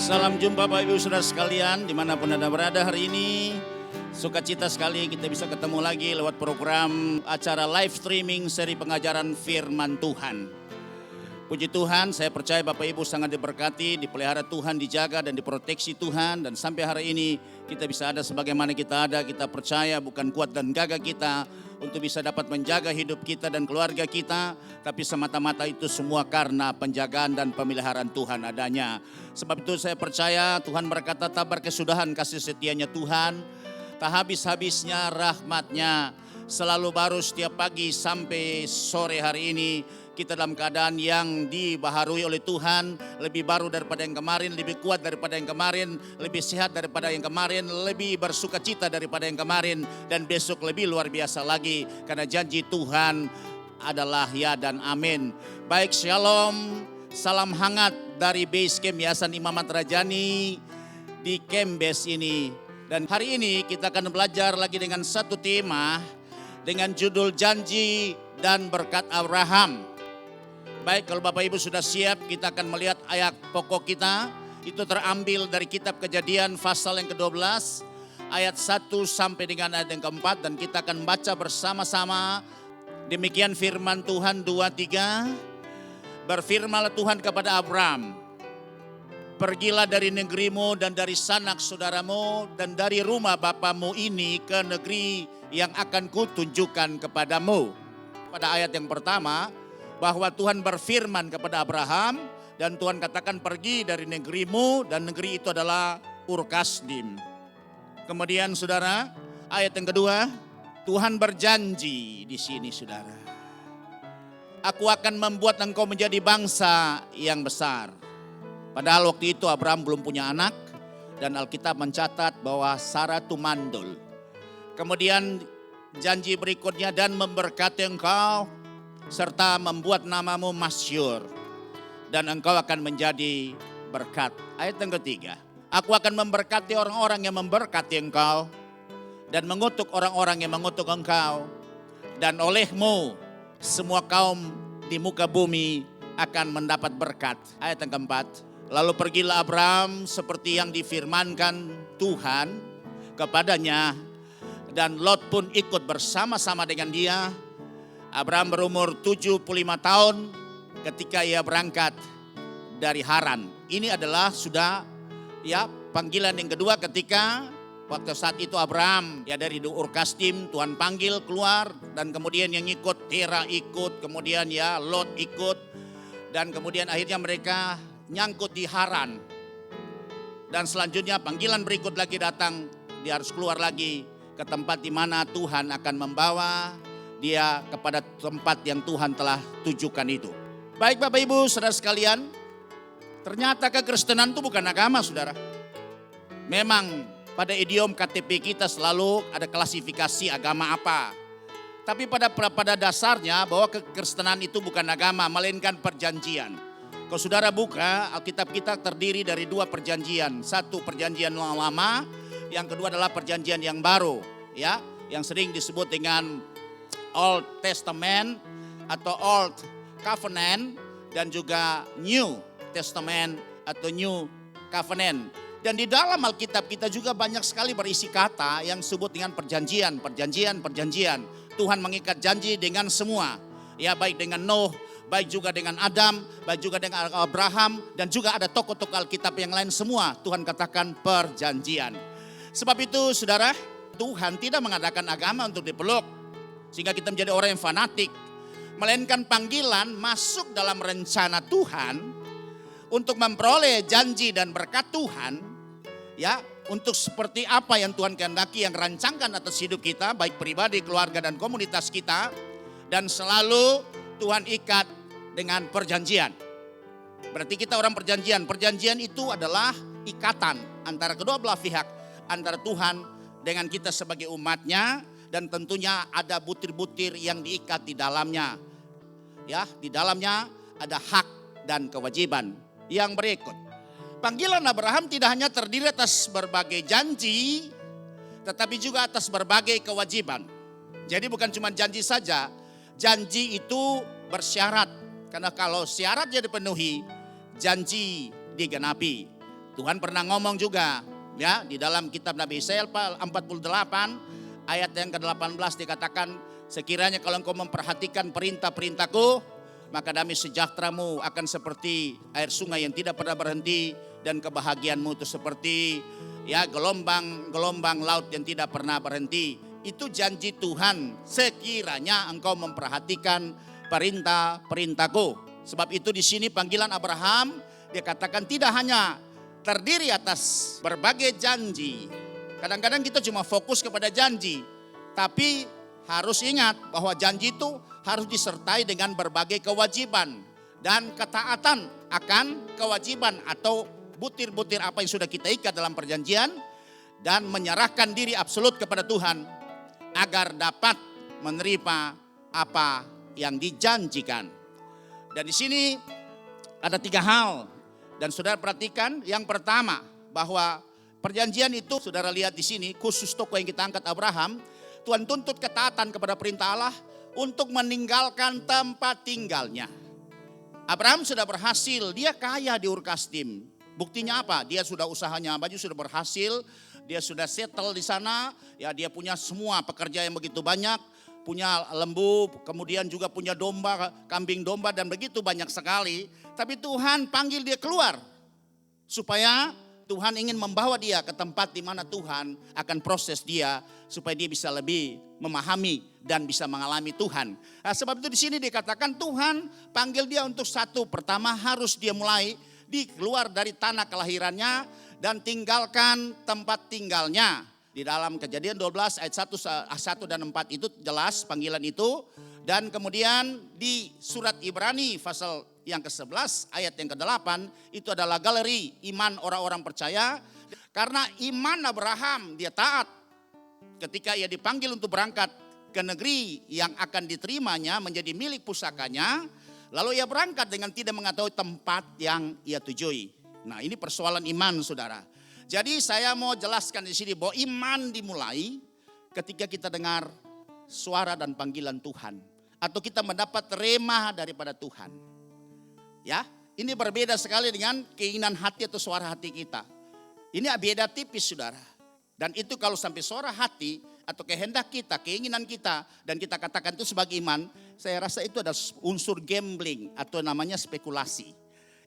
Salam jumpa Bapak Ibu Saudara sekalian dimanapun Anda berada hari ini. Sukacita sekali kita bisa ketemu lagi lewat program acara live streaming seri pengajaran firman Tuhan. Puji Tuhan, saya percaya Bapak Ibu sangat diberkati, dipelihara Tuhan, dijaga dan diproteksi Tuhan. Dan sampai hari ini kita bisa ada sebagaimana kita ada, kita percaya bukan kuat dan gagah kita untuk bisa dapat menjaga hidup kita dan keluarga kita, tapi semata-mata itu semua karena penjagaan dan pemeliharaan Tuhan adanya. Sebab itu saya percaya Tuhan berkata tak berkesudahan kasih setianya Tuhan, tak habis-habisnya rahmatnya, selalu baru setiap pagi sampai sore hari ini. Kita dalam keadaan yang dibaharui oleh Tuhan, lebih baru daripada yang kemarin, lebih kuat daripada yang kemarin, lebih sehat daripada yang kemarin, lebih bersukacita daripada yang kemarin, dan besok lebih luar biasa lagi, karena janji Tuhan adalah ya dan amin. Baik, shalom, salam hangat dari Base Camp Yayasan Imam Ahmad Rajani di Camp Base ini. Dan hari ini kita akan belajar lagi dengan satu tema dengan judul janji dan berkat Abraham. Baik, kalau Bapak Ibu sudah siap, kita akan melihat ayat pokok kita. Itu terambil dari kitab Kejadian pasal yang ke-12, ayat 1 sampai dengan ayat yang ke-4. Dan kita akan baca bersama-sama. Demikian firman Tuhan 2-3. Berfirmanlah Tuhan kepada Abraham, pergilah dari negerimu dan dari sanak saudaramu dan dari rumah bapamu ini ke negeri yang akan kutunjukkan kepadamu. Pada ayat yang pertama, bahwa Tuhan berfirman kepada Abraham dan Tuhan katakan pergi dari negerimu, dan negeri itu adalah Ur Kasdim. Kemudian saudara, ayat yang kedua, Tuhan berjanji di sini saudara, aku akan membuat engkau menjadi bangsa yang besar. Padahal waktu itu Abraham belum punya anak dan Alkitab mencatat bahwa Sarah itu mandul. Kemudian janji berikutnya, dan memberkati engkau serta membuat namamu masyhur dan engkau akan menjadi berkat. Ayat yang ketiga, aku akan memberkati orang-orang yang memberkati engkau dan mengutuk orang-orang yang mengutuk engkau, dan olehmu semua kaum di muka bumi akan mendapat berkat. Ayat yang keempat, lalu pergilah Abraham seperti yang difirmankan Tuhan kepadanya, dan Lot pun ikut bersama-sama dengan dia. Abraham berumur 75 tahun ketika ia berangkat dari Haran. Ini adalah sudah ya panggilan yang kedua ketika waktu saat itu Abraham ya dari Ur Kasdim Tuhan panggil keluar, dan kemudian yang ikut Tera ikut, kemudian ya Lot ikut, dan kemudian akhirnya mereka nyangkut di Haran. Dan selanjutnya panggilan berikut lagi datang, dia harus keluar lagi ke tempat di mana Tuhan akan membawa dia kepada tempat yang Tuhan telah tujukan itu. Baik Bapak Ibu saudara sekalian, ternyata kekristenan itu bukan agama saudara. Memang pada idiom KTP kita selalu ada klasifikasi agama apa. Tapi pada dasarnya bahwa kekristenan itu bukan agama, melainkan perjanjian. Kalau saudara buka, Alkitab kita terdiri dari dua perjanjian. Satu perjanjian yang lama, yang kedua adalah perjanjian yang baru, ya, yang sering disebut dengan Old Testament atau Old Covenant, dan juga New Testament atau New Covenant. Dan di dalam Alkitab kita juga banyak sekali berisi kata yang disebut dengan perjanjian. Tuhan mengikat janji dengan semua, ya, baik dengan Nuh, baik juga dengan Adam, baik juga dengan Abraham, dan juga ada tokoh-tokoh Alkitab yang lain, semua Tuhan katakan perjanjian. Sebab itu saudara, Tuhan tidak mengadakan agama untuk dipeluk sehingga kita menjadi orang yang fanatik, melainkan panggilan masuk dalam rencana Tuhan untuk memperoleh janji dan berkat Tuhan, ya, untuk seperti apa yang Tuhan kehendaki, yang rancangkan atas hidup kita, baik pribadi, keluarga, dan komunitas kita. Dan selalu Tuhan ikat dengan perjanjian. Berarti kita orang perjanjian. Perjanjian itu adalah ikatan antara kedua belah pihak, antara Tuhan dengan kita sebagai umatnya. Dan tentunya ada butir-butir yang diikat di dalamnya. Ya, di dalamnya ada hak dan kewajiban yang berikut. Panggilan Abraham tidak hanya terdiri atas berbagai janji, tetapi juga atas berbagai kewajiban. Jadi bukan cuma janji saja, janji itu bersyarat. Karena kalau syaratnya dipenuhi, janji digenapi. Tuhan pernah ngomong juga ya di dalam kitab Nabi Yesaya 48 ayat yang ke-18 dikatakan, sekiranya kalau engkau memperhatikan perintah-perintahku, maka damai sejahteramu akan seperti air sungai yang tidak pernah berhenti, dan kebahagiaanmu itu seperti ya gelombang-gelombang laut yang tidak pernah berhenti. Itu janji Tuhan sekiranya engkau memperhatikan perintah-perintahku. Sebab itu di sini panggilan Abraham dia katakan tidak hanya terdiri atas berbagai janji. Kadang-kadang kita cuma fokus kepada janji, tapi harus ingat bahwa janji itu harus disertai dengan berbagai kewajiban dan ketaatan akan kewajiban atau butir-butir apa yang sudah kita ikat dalam perjanjian, dan menyerahkan diri absolut kepada Tuhan agar dapat menerima apa yang dijanjikan. Dan di sini ada 3 hal, dan saudara perhatikan. Yang pertama, bahwa perjanjian itu saudara lihat di sini, khusus tokoh yang kita angkat Abraham, Tuhan tuntut ketaatan kepada perintah Allah untuk meninggalkan tempat tinggalnya. Abraham sudah berhasil, dia kaya di Ur Kasdim. Buktinya apa? Dia sudah usahanya baju sudah berhasil, dia sudah settle di sana, ya dia punya semua pekerja yang begitu banyak, punya lembu, kemudian juga punya domba, kambing domba dan begitu banyak sekali. Tapi Tuhan panggil dia keluar supaya Tuhan ingin membawa dia ke tempat di mana Tuhan akan proses dia supaya dia bisa lebih memahami dan bisa mengalami Tuhan. Nah, sebab itu di sini dikatakan Tuhan panggil dia untuk satu. Pertama harus dia mulai keluar dari tanah kelahirannya dan tinggalkan tempat tinggalnya. Di dalam Kejadian 12 ayat 1 dan 4 itu jelas panggilan itu. Dan kemudian di surat Ibrani pasal yang ke-11 ayat yang ke-8 itu adalah galeri iman orang-orang percaya. Karena iman Abraham dia taat ketika ia dipanggil untuk berangkat ke negeri yang akan diterimanya menjadi milik pusakanya. Lalu ia berangkat dengan tidak mengetahui tempat yang ia tujui. Nah, ini persoalan iman, saudara. Jadi saya mau jelaskan di sini bahwa iman dimulai ketika kita dengar suara dan panggilan Tuhan, atau kita mendapat rema daripada Tuhan. Ya, ini berbeda sekali dengan keinginan hati atau suara hati kita. Ini beda tipis, saudara. Dan itu kalau sampai suara hati atau kehendak kita, keinginan kita, dan kita katakan itu sebagai iman, saya rasa itu ada unsur gambling atau namanya spekulasi.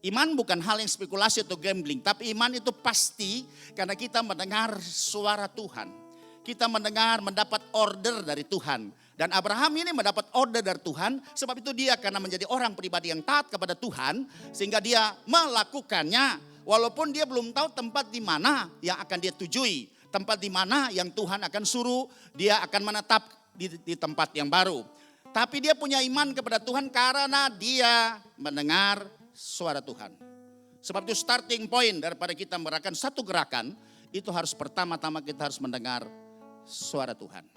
Iman bukan hal yang spekulasi atau gambling, tapi iman itu pasti karena kita mendengar suara Tuhan. Kita mendapat order dari Tuhan. Dan Abraham ini mendapat order dari Tuhan, sebab itu dia karena menjadi orang pribadi yang taat kepada Tuhan, sehingga dia melakukannya walaupun dia belum tahu tempat di mana yang akan dia tujui. Tempat di mana yang Tuhan akan suruh dia akan menetap di tempat yang baru. Tapi dia punya iman kepada Tuhan karena dia mendengar suara Tuhan. Sebab itu starting point daripada kita merakan satu gerakan, itu harus pertama-tama kita harus mendengar suara Tuhan.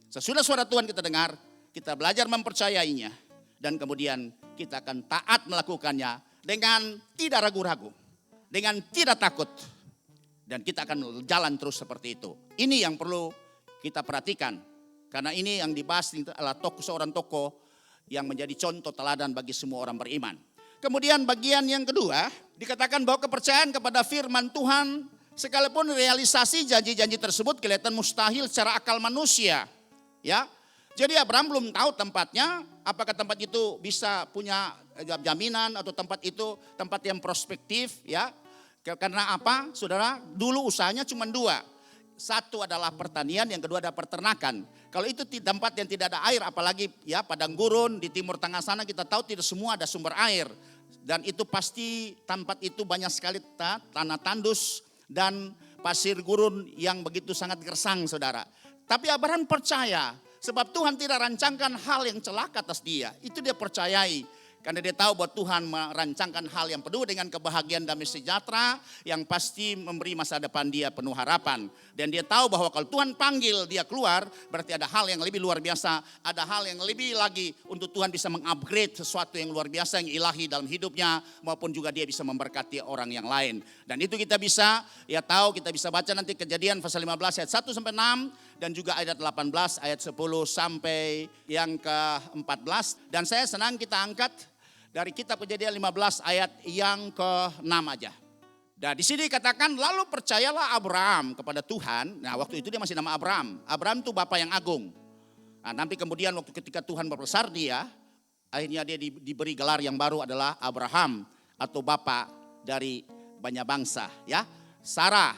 Sesudah suara Tuhan kita dengar, kita belajar mempercayainya. Dan kemudian kita akan taat melakukannya dengan tidak ragu-ragu, dengan tidak takut. Dan kita akan jalan terus seperti itu. Ini yang perlu kita perhatikan. Karena ini yang dibahas adalah seorang tokoh yang menjadi contoh teladan bagi semua orang beriman. Kemudian bagian yang kedua, dikatakan bahwa kepercayaan kepada firman Tuhan, sekalipun realisasi janji-janji tersebut kelihatan mustahil secara akal manusia. Ya, jadi Abraham belum tahu tempatnya, apakah tempat itu bisa punya jaminan atau tempat itu tempat yang prospektif, ya. Karena apa, saudara? Dulu usahanya cuma 2. Satu adalah pertanian, yang kedua adalah peternakan. Kalau itu tempat yang tidak ada air, apalagi ya padang gurun di timur tengah sana, kita tahu tidak semua ada sumber air. Dan itu pasti tempat itu banyak sekali tanah tandus dan pasir gurun yang begitu sangat gersang, saudara. Tapi Abraham percaya, sebab Tuhan tidak rancangkan hal yang celaka atas dia. Itu dia percayai. Karena dia tahu bahwa Tuhan merancangkan hal yang penuh dengan kebahagiaan damai sejahtera yang pasti memberi masa depan dia penuh harapan. Dan dia tahu bahwa kalau Tuhan panggil dia keluar, berarti ada hal yang lebih luar biasa. Ada hal yang lebih lagi untuk Tuhan bisa mengupgrade sesuatu yang luar biasa, yang ilahi dalam hidupnya. Maupun juga dia bisa memberkati orang yang lain. Dan itu kita bisa, ya tahu, kita bisa baca nanti Kejadian pasal 15 ayat 1-6. Dan juga ayat 18 ayat 10 sampai yang ke-14. Dan saya senang kita angkat dari kitab Kejadian 15 ayat yang ke-6 aja. Dan di sini katakan lalu percayalah Abraham kepada Tuhan. Nah waktu itu dia masih nama Abraham. Abraham itu Bapa yang agung. Nah, nanti kemudian waktu ketika Tuhan membesar dia, akhirnya dia diberi gelar yang baru adalah Abraham atau Bapa dari banyak bangsa. Ya, Sarah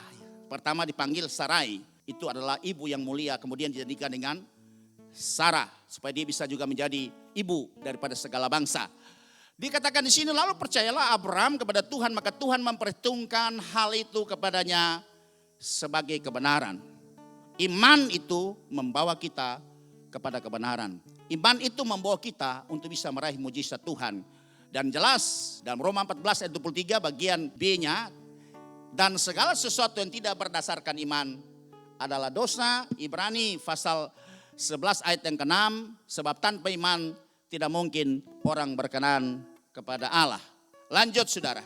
pertama dipanggil Sarai, itu adalah ibu yang mulia, kemudian dijadikan dengan Sarah supaya dia bisa juga menjadi ibu daripada segala bangsa. Dikatakan di sini lalu percayalah Abraham kepada Tuhan, maka Tuhan memperhitungkan hal itu kepadanya sebagai kebenaran. Iman itu membawa kita kepada kebenaran. Iman itu membawa kita untuk bisa meraih mujizat Tuhan. Dan jelas dalam Roma 14 ayat 23 bagian B-nya, dan segala sesuatu yang tidak berdasarkan iman adalah dosa. Ibrani pasal 11 ayat yang ke-6, sebab tanpa iman tidak mungkin orang berkenan kepada Allah. Lanjut saudara.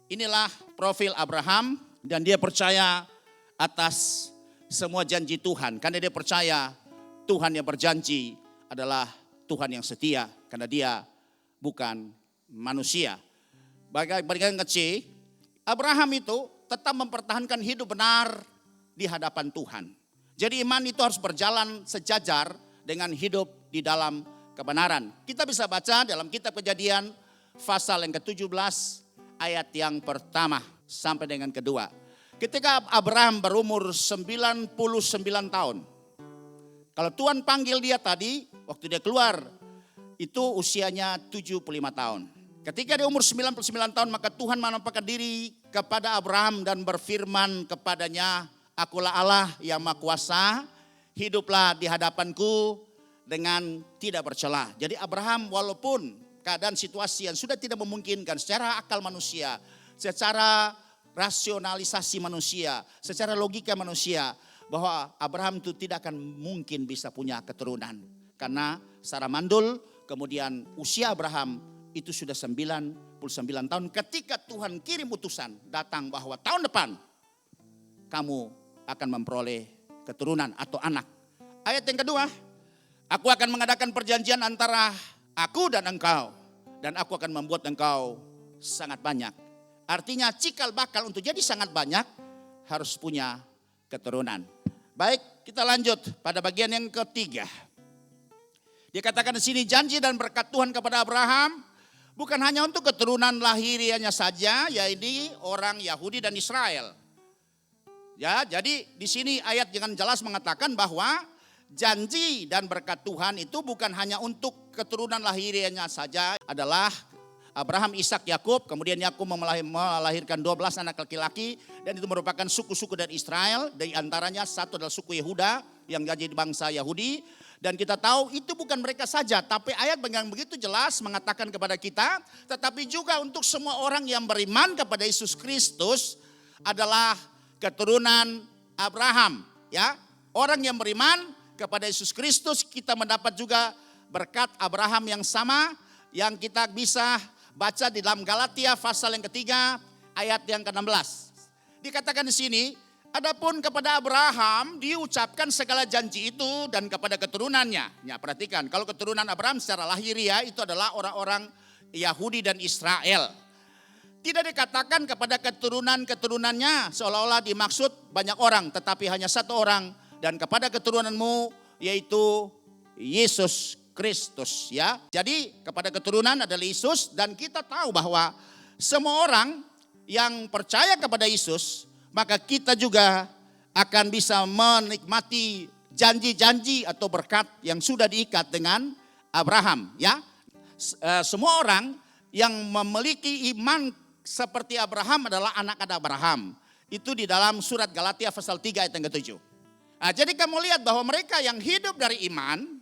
Inilah profil Abraham dan dia percaya atas semua janji Tuhan. Karena dia percaya Tuhan yang berjanji adalah Tuhan yang setia. Karena dia bukan manusia. Bagian kecil, Abraham itu tetap mempertahankan hidup benar di hadapan Tuhan. Jadi iman itu harus berjalan sejajar dengan hidup di dalam kebenaran. Kita bisa baca dalam kitab Kejadian pasal yang ke-17 ayat yang pertama sampai dengan kedua. Ketika Abraham berumur 99 tahun. Kalau Tuhan panggil dia tadi, waktu dia keluar, itu usianya 75 tahun. Ketika dia umur 99 tahun, maka Tuhan menampakkan diri kepada Abraham dan berfirman kepadanya, Akulah Allah yang Maha Kuasa, hiduplah di hadapanku dengan tidak bercela. Jadi Abraham walaupun keadaan situasi yang sudah tidak memungkinkan secara akal manusia, secara rasionalisasi manusia, secara logika manusia, bahwa Abraham itu tidak akan mungkin bisa punya keturunan. Karena secara mandul, kemudian usia Abraham itu sudah 99 tahun ketika Tuhan kirim utusan datang bahwa tahun depan kamu akan memperoleh keturunan atau anak. Ayat yang kedua, aku akan mengadakan perjanjian antara aku dan engkau, dan aku akan membuat engkau sangat banyak. Artinya cikal bakal untuk jadi sangat banyak harus punya keturunan. Baik, kita lanjut pada bagian yang ketiga. Dikatakan di sini janji dan berkat Tuhan kepada Abraham bukan hanya untuk keturunan lahirianya saja, yaitu orang Yahudi dan Israel. Ya, jadi di sini ayat dengan jelas mengatakan bahwa janji dan berkat Tuhan itu bukan hanya untuk keturunan lahirianya saja, adalah Abraham, Ishak, Yakub, kemudian Yakub melahirkan 12 anak laki-laki dan itu merupakan suku-suku dari Israel, dari antaranya satu adalah suku Yehuda yang jadi bangsa Yahudi. Dan kita tahu itu bukan mereka saja, tapi ayat yang begitu jelas mengatakan kepada kita, tetapi juga untuk semua orang yang beriman kepada Yesus Kristus adalah keturunan Abraham. Ya, orang yang beriman kepada Yesus Kristus kita mendapat juga berkat Abraham yang sama yang kita bisa baca di dalam Galatia pasal yang ketiga ayat yang ke-16. Dikatakan di sini, adapun kepada Abraham diucapkan segala janji itu dan kepada keturunannya. Ya, perhatikan, kalau keturunan Abraham secara lahiriah itu adalah orang-orang Yahudi dan Israel. Tidak dikatakan kepada keturunan-keturunannya seolah-olah dimaksud banyak orang, tetapi hanya satu orang, dan kepada keturunanmu yaitu Yesus Kristus. Ya, jadi kepada keturunan adalah Yesus, dan kita tahu bahwa semua orang yang percaya kepada Yesus, maka kita juga akan bisa menikmati janji-janji atau berkat yang sudah diikat dengan Abraham. Ya, semua orang yang memiliki iman seperti Abraham adalah anak-anak Abraham. Itu di dalam surat Galatia pasal 3 ayat yang ke-7. Nah, jadi kamu lihat bahwa mereka yang hidup dari iman,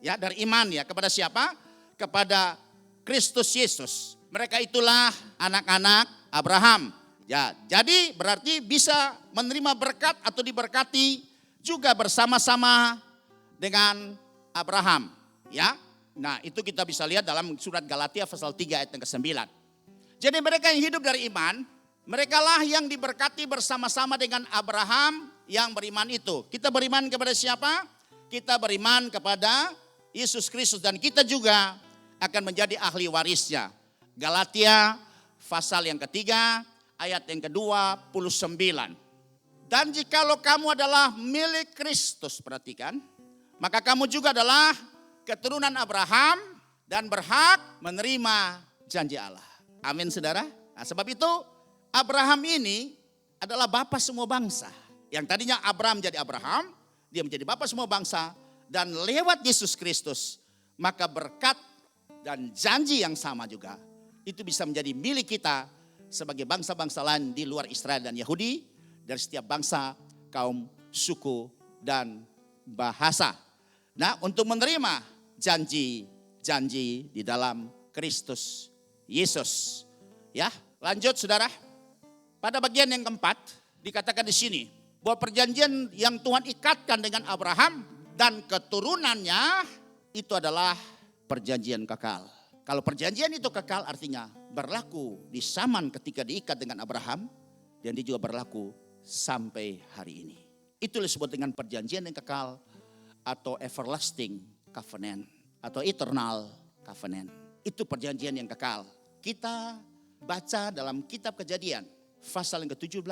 ya dari iman ya kepada siapa? Kepada Kristus Yesus. Mereka itulah anak-anak Abraham. Ya, jadi berarti bisa menerima berkat atau diberkati juga bersama-sama dengan Abraham. Ya, nah itu kita bisa lihat dalam surat Galatia pasal 3 ayat yang ke-9. Jadi mereka yang hidup dari iman, merekalah yang diberkati bersama-sama dengan Abraham yang beriman itu. Kita beriman kepada siapa? Kita beriman kepada Yesus Kristus dan kita juga akan menjadi ahli warisnya. Galatia pasal yang ketiga ayat yang ke-29. Dan jikalau kamu adalah milik Kristus, perhatikan, maka kamu juga adalah keturunan Abraham dan berhak menerima janji Allah. Amin saudara. Nah, sebab itu Abraham ini adalah bapa semua bangsa. Yang tadinya Abraham jadi Abraham, dia menjadi bapa semua bangsa. Dan lewat Yesus Kristus, maka berkat dan janji yang sama juga, itu bisa menjadi milik kita sebagai bangsa-bangsa lain di luar Israel dan Yahudi, dari setiap bangsa, kaum, suku, dan bahasa. Nah, untuk menerima janji-janji di dalam Kristus Yesus. Ya, lanjut saudara. Pada bagian yang keempat, dikatakan di sini, bahwa perjanjian yang Tuhan ikatkan dengan Abraham dan keturunannya, itu adalah perjanjian kekal. Kalau perjanjian itu kekal artinya berlaku di zaman ketika diikat dengan Abraham, dan dia juga berlaku sampai hari ini. Itu disebut dengan perjanjian yang kekal atau everlasting covenant atau eternal covenant. Itu perjanjian yang kekal. Kita baca dalam kitab Kejadian pasal yang ke-17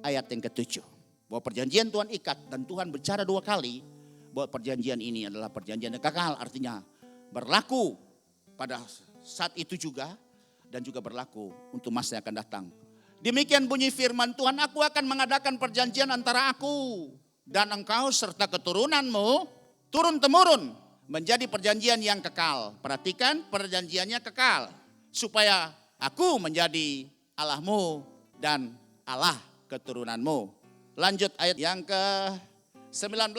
ayat yang ke-7. Bahwa perjanjian Tuhan ikat dan Tuhan bicara 2 kali bahwa perjanjian ini adalah perjanjian yang kekal. Artinya berlaku pada saat itu juga dan juga berlaku untuk masa yang akan datang. Demikian bunyi firman Tuhan, aku akan mengadakan perjanjian antara aku dan engkau serta keturunanmu turun-temurun menjadi perjanjian yang kekal. Perhatikan, perjanjiannya kekal. Supaya aku menjadi Allahmu dan Allah keturunanmu. Lanjut ayat yang ke-19.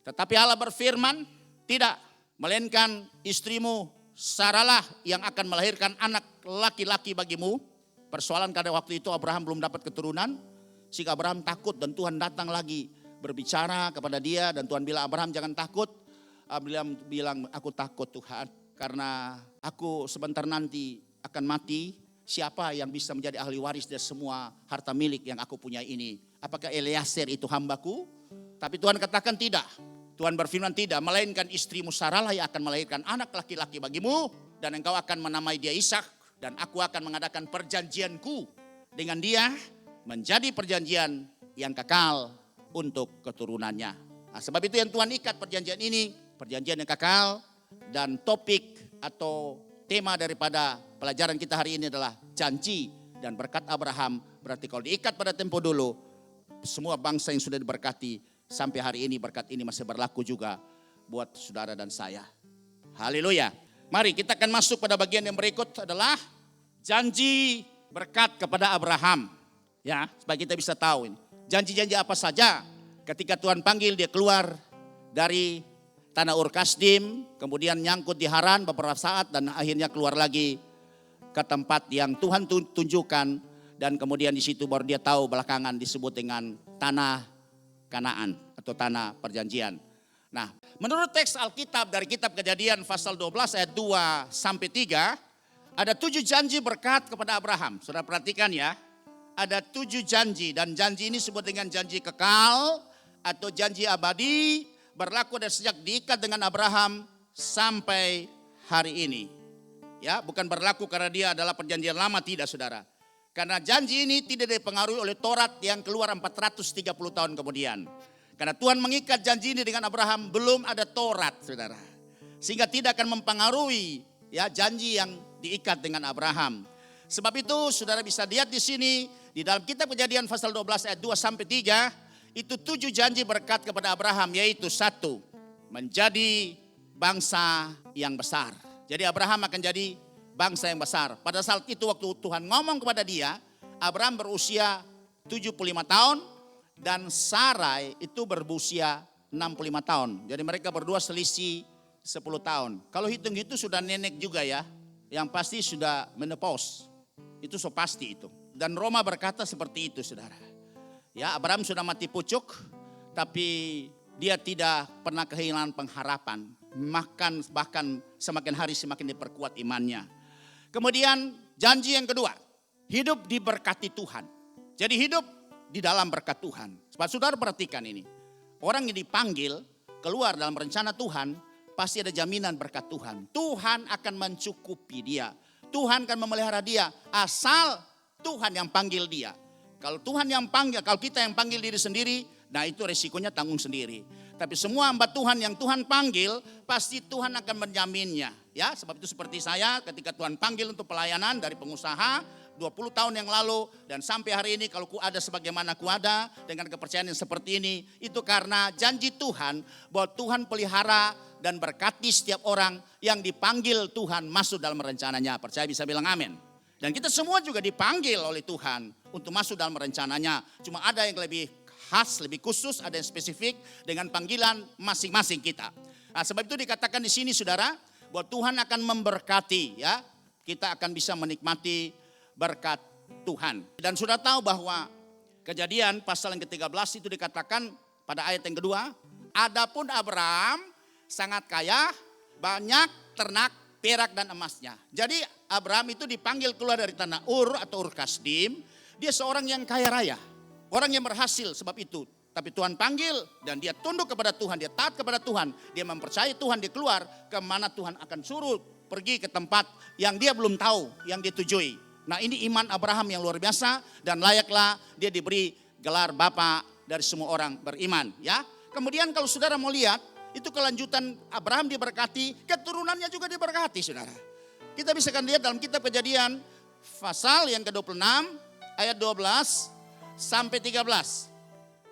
Tetapi Allah berfirman, tidak, melainkan istrimu Saralah yang akan melahirkan anak laki-laki bagimu. Persoalan pada waktu itu Abraham belum dapat keturunan, sehingga Abraham takut dan Tuhan datang lagi berbicara kepada dia dan Tuhan bilang, Abraham jangan takut. Abraham bilang, aku takut Tuhan karena aku sebentar nanti akan mati. Siapa yang bisa menjadi ahli waris dari semua harta milik yang aku punya ini? Apakah Eliezer itu hambaku? Tapi Tuhan katakan tidak. Tuhan berfirman tidak, melainkan istrimu Sarah yang akan melahirkan anak laki-laki bagimu dan engkau akan menamai dia Ishak. Dan aku akan mengadakan perjanjianku dengan dia menjadi perjanjian yang kekal untuk keturunannya. Nah, sebab itu yang Tuhan ikat perjanjian ini, perjanjian yang kekal. Dan topik atau tema daripada pelajaran kita hari ini adalah janji dan berkat Abraham. Berarti kalau diikat pada tempo dulu, semua bangsa yang sudah diberkati sampai hari ini berkat ini masih berlaku juga buat saudara dan saya. Haleluya. Mari kita akan masuk pada bagian yang berikut adalah janji berkat kepada Abraham. Ya, supaya kita bisa tahu ini. Janji-janji apa saja ketika Tuhan panggil dia keluar dari tanah Ur Kasdim, kemudian nyangkut di Haran beberapa saat dan akhirnya keluar lagi ke tempat yang Tuhan tunjukkan dan kemudian di situ baru dia tahu belakangan disebut dengan tanah Kanaan atau tanah perjanjian. Nah, menurut teks Alkitab dari kitab Kejadian pasal 12 ayat 2 sampai 3, ada 7 janji berkat kepada Abraham. Saudara perhatikan ya, ada 7 janji dan janji ini disebut dengan janji kekal atau janji abadi, berlaku dari sejak diikat dengan Abraham sampai hari ini. Ya, bukan berlaku karena dia adalah perjanjian lama, tidak saudara. Karena janji ini tidak dipengaruhi oleh Taurat yang keluar 430 tahun kemudian. Karena Tuhan mengikat janji ini dengan Abraham, belum ada Taurat, saudara. Sehingga tidak akan mempengaruhi ya janji yang diikat dengan Abraham. Sebab itu saudara bisa lihat di sini di dalam kitab Kejadian pasal 12 ayat 2 sampai 3, itu 7 janji berkat kepada Abraham, yaitu 1, menjadi bangsa yang besar. Jadi Abraham akan jadi bangsa yang besar. Pada saat itu waktu Tuhan ngomong kepada dia, Abraham berusia 75 tahun dan Sarai itu berusia 65 tahun. Jadi mereka berdua selisih 10 tahun. Kalau hitung itu sudah nenek juga ya. Yang pasti sudah menopause. Itu so pasti itu. Dan Roma berkata seperti itu saudara. Ya, Abraham sudah mati pucuk, tapi dia tidak pernah kehilangan pengharapan. Bahkan semakin hari semakin diperkuat imannya. Kemudian janji yang kedua, hidup diberkati Tuhan. Jadi hidup di dalam berkat Tuhan. Sebab saudara perhatikan ini. Orang yang dipanggil keluar dalam rencana Tuhan, pasti ada jaminan berkat Tuhan. Tuhan akan mencukupi dia. Tuhan akan memelihara dia asal Tuhan yang panggil dia. Kalau Tuhan yang panggil, kalau kita yang panggil diri sendiri, nah itu resikonya tanggung sendiri. Tapi semua hamba Tuhan yang Tuhan panggil, pasti Tuhan akan menjaminnya. Ya, sebab itu seperti saya ketika Tuhan panggil untuk pelayanan dari pengusaha 20 tahun yang lalu dan sampai hari ini kalau ku ada sebagaimana ku ada dengan kepercayaan yang seperti ini, itu karena janji Tuhan bahwa Tuhan pelihara dan berkati setiap orang yang dipanggil Tuhan masuk dalam rencananya. Percaya bisa bilang amin. Dan kita semua juga dipanggil oleh Tuhan untuk masuk dalam rencananya. Cuma ada yang lebih khas, lebih khusus, ada yang spesifik dengan panggilan masing-masing kita. Nah, sebab itu dikatakan di sini saudara, bahwa Tuhan akan memberkati ya. Kita akan bisa menikmati berkat Tuhan. Dan sudah tahu bahwa Kejadian pasal yang ke-13 itu dikatakan pada ayat yang kedua, adapun Abraham sangat kaya, banyak ternak, perak dan emasnya. Jadi Abraham itu dipanggil keluar dari tanah Ur atau Ur Kasdim. Dia seorang yang kaya raya, orang yang berhasil sebab itu. Tapi Tuhan panggil dan dia tunduk kepada Tuhan, dia taat kepada Tuhan. Dia mempercayai Tuhan, dia keluar kemana Tuhan akan suruh, pergi ke tempat yang dia belum tahu, yang dia tujui. Nah ini iman Abraham yang luar biasa dan layaklah dia diberi gelar Bapa dari semua orang beriman. Ya. Kemudian kalau saudara mau lihat, itu kelanjutan Abraham diberkati, keturunannya juga diberkati saudara. Kita bisa kan lihat dalam kitab Kejadian pasal yang ke-26 ayat 12 sampai 13.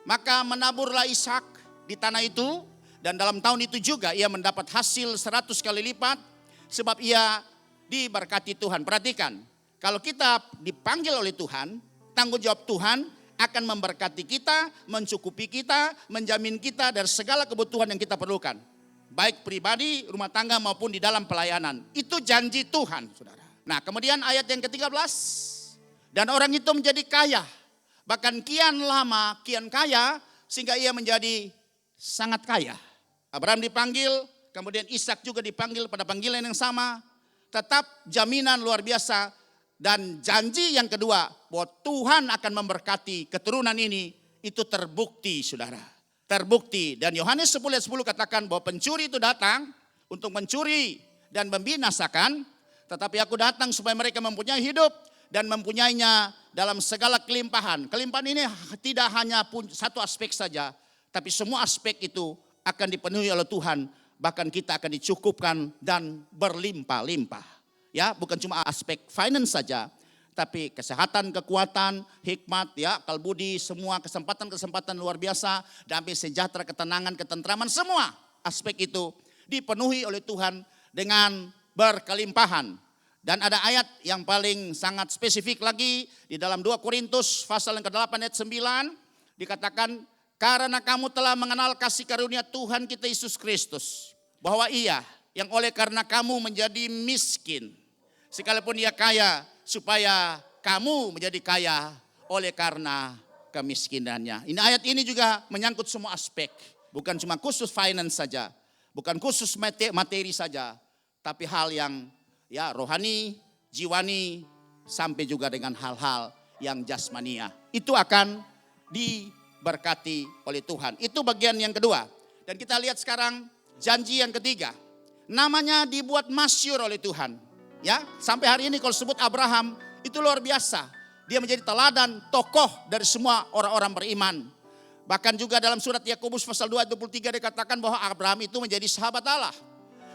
Maka menaburlah Ishak di tanah itu dan dalam tahun itu juga ia mendapat hasil 100 kali lipat sebab ia diberkati Tuhan. Perhatikan, kalau kita dipanggil oleh Tuhan, tanggung jawab Tuhan akan memberkati kita, mencukupi kita, menjamin kita dari segala kebutuhan yang kita perlukan. Baik pribadi, rumah tangga maupun di dalam pelayanan. Itu janji Tuhan, saudara. Nah kemudian ayat yang ke-13. Dan orang itu menjadi kaya. Bahkan kian lama, kian kaya, sehingga ia menjadi sangat kaya. Abraham dipanggil, kemudian Ishak juga dipanggil pada panggilan yang sama. Tetap jaminan luar biasa. Dan janji yang kedua, bahwa Tuhan akan memberkati keturunan ini, itu terbukti saudara. Terbukti. Dan Yohanes 10 ayat 10 katakan bahwa pencuri itu datang untuk mencuri dan membinasakan. Tetapi aku datang supaya mereka mempunyai hidup dan mempunyainya dalam segala kelimpahan. Kelimpahan ini tidak hanya satu aspek saja, tapi semua aspek itu akan dipenuhi oleh Tuhan. Bahkan kita akan dicukupkan dan berlimpah-limpah. Ya, bukan cuma aspek finance saja, tapi kesehatan, kekuatan, hikmat, ya, akal budi, semua kesempatan-kesempatan luar biasa, damai sejahtera, ketenangan, ketentraman, semua aspek itu dipenuhi oleh Tuhan dengan berkelimpahan. Dan ada ayat yang paling sangat spesifik lagi di dalam 2 Korintus pasal yang ke-8 ayat 9 dikatakan, karena kamu telah mengenal kasih karunia Tuhan kita Yesus Kristus, bahwa Ia yang oleh karena kamu menjadi miskin, sekalipun ia kaya, supaya kamu menjadi kaya oleh karena kemiskinannya. Ini ayat ini juga menyangkut semua aspek. Bukan cuma khusus finance saja. Bukan khusus materi saja. Tapi hal yang ya rohani, jiwani, sampai juga dengan hal-hal yang jasmania. Itu akan diberkati oleh Tuhan. Itu bagian yang kedua. Dan kita lihat sekarang janji yang ketiga. Namanya dibuat masyhur oleh Tuhan. Ya, sampai hari ini kalau sebut Abraham itu luar biasa. Dia menjadi teladan tokoh dari semua orang-orang beriman. Bahkan juga dalam surat Yakobus pasal 2 ayat 23 dikatakan bahwa Abraham itu menjadi sahabat Allah.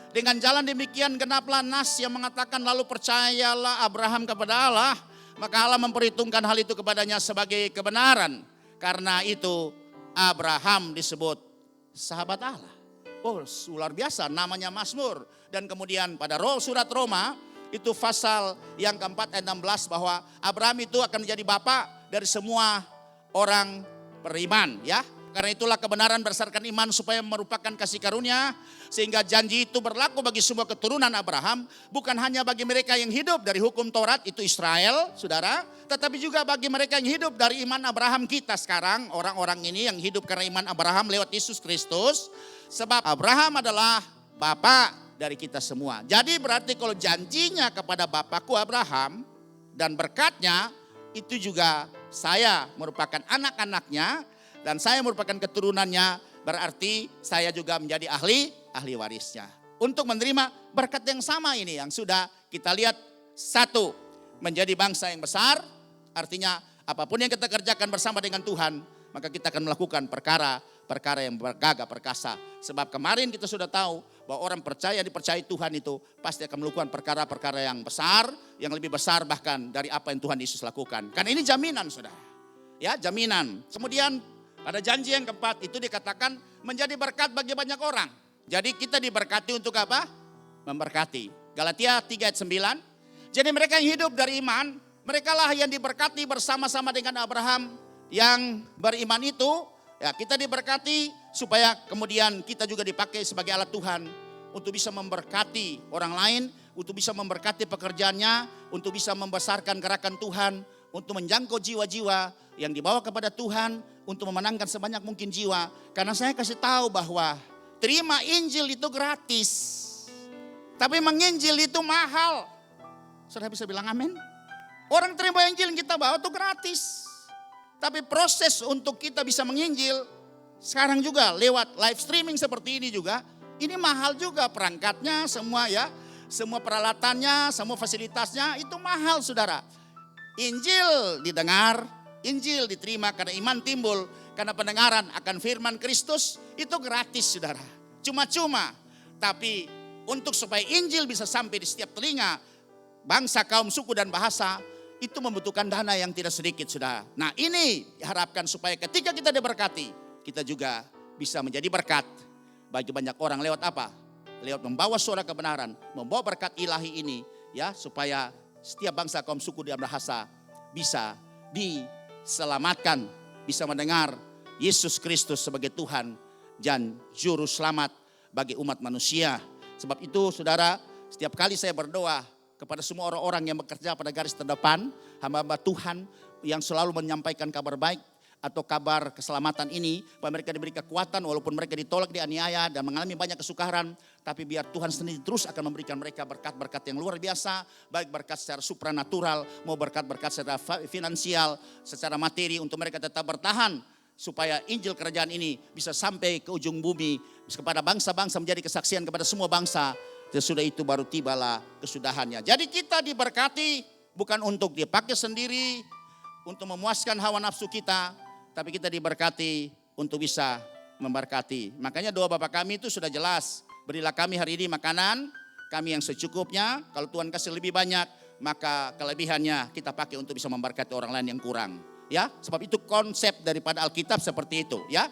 Dengan jalan demikian genaplah nas yang mengatakan lalu percayalah Abraham kepada Allah, maka Allah memperhitungkan hal itu kepadanya sebagai kebenaran. Karena itu Abraham disebut sahabat Allah. Oh, luar biasa, namanya Mazmur. Dan kemudian pada surat Roma itu pasal yang keempat ayat 16 bahwa Abraham itu akan menjadi bapak dari semua orang beriman, ya. Karena itulah kebenaran berdasarkan iman supaya merupakan kasih karunia, sehingga janji itu berlaku bagi semua keturunan Abraham, bukan hanya bagi mereka yang hidup dari hukum Taurat itu Israel, saudara, tetapi juga bagi mereka yang hidup dari iman Abraham kita sekarang, orang-orang ini yang hidup karena iman Abraham lewat Yesus Kristus, sebab Abraham adalah bapak dari kita semua. Jadi berarti kalau janjinya kepada bapakku Abraham dan berkatnya itu juga saya merupakan anak-anaknya dan saya merupakan keturunannya, berarti saya juga menjadi ahli warisnya. Untuk menerima berkat yang sama ini yang sudah kita lihat, satu, menjadi bangsa yang besar, Artinya apapun yang kita kerjakan bersama dengan Tuhan, maka kita akan melakukan perkara yang bergagah perkasa. Sebab kemarin kita sudah tahu bahwa orang percaya dipercayai Tuhan itu pasti akan melakukan perkara-perkara yang besar, yang lebih besar bahkan dari apa yang Tuhan Yesus lakukan. Karena ini jaminan, saudara. Ya, jaminan. Kemudian pada janji yang keempat itu dikatakan menjadi berkat bagi banyak orang. Jadi kita diberkati untuk apa? Memberkati. Galatia 3 ayat 9. Jadi mereka yang hidup dari iman, merekalah yang diberkati bersama-sama dengan Abraham yang beriman itu. Ya, kita diberkati supaya kemudian kita juga dipakai sebagai alat Tuhan untuk bisa memberkati orang lain, untuk bisa memberkati pekerjaannya, untuk bisa membesarkan gerakan Tuhan, untuk menjangkau jiwa-jiwa yang dibawa kepada Tuhan, untuk memenangkan sebanyak mungkin jiwa. Karena saya kasih tahu bahwa terima Injil itu gratis, tapi menginjil itu mahal. Saudara bisa bilang amin? Orang terima Injil yang kita bawa itu gratis. Tapi proses untuk kita bisa menginjil, sekarang juga lewat live streaming seperti ini juga, ini mahal juga perangkatnya semua ya. Semua peralatannya, semua fasilitasnya itu mahal, saudara. Injil didengar, Injil diterima karena iman timbul, karena pendengaran akan firman Kristus itu gratis, saudara. Cuma-cuma, tapi untuk supaya Injil bisa sampai di setiap telinga, bangsa, kaum, suku, dan bahasa, itu membutuhkan dana yang tidak sedikit, saudara. Nah, ini diharapkan supaya ketika kita diberkati, kita juga bisa menjadi berkat bagi banyak orang. Lewat apa? Lewat membawa suara kebenaran, membawa berkat ilahi ini, ya, supaya setiap bangsa, kaum, suku, dan bahasa bisa diselamatkan, bisa mendengar Yesus Kristus sebagai Tuhan dan Juru Selamat bagi umat manusia. Sebab itu, saudara, setiap kali saya berdoa kepada semua orang-orang yang bekerja pada garis terdepan, hamba-hamba Tuhan yang selalu menyampaikan kabar baik atau kabar keselamatan ini, bahwa mereka diberi kekuatan walaupun mereka ditolak, dianiaya dan mengalami banyak kesukaran, tapi biar Tuhan sendiri terus akan memberikan mereka berkat-berkat yang luar biasa, baik berkat secara supranatural, mau berkat-berkat secara finansial, secara materi untuk mereka tetap bertahan, supaya Injil kerajaan ini bisa sampai ke ujung bumi, kepada bangsa-bangsa, menjadi kesaksian kepada semua bangsa. Sesudah itu baru tibalah kesudahannya. Jadi kita diberkati bukan untuk dipakai sendiri, untuk memuaskan hawa nafsu kita, tapi kita diberkati untuk bisa memberkati. Makanya doa Bapa kami itu sudah jelas. Berilah kami hari ini makanan kami yang secukupnya. Kalau Tuhan kasih lebih banyak, maka kelebihannya kita pakai untuk bisa memberkati orang lain yang kurang. Ya, sebab itu konsep daripada Alkitab seperti itu. Ya,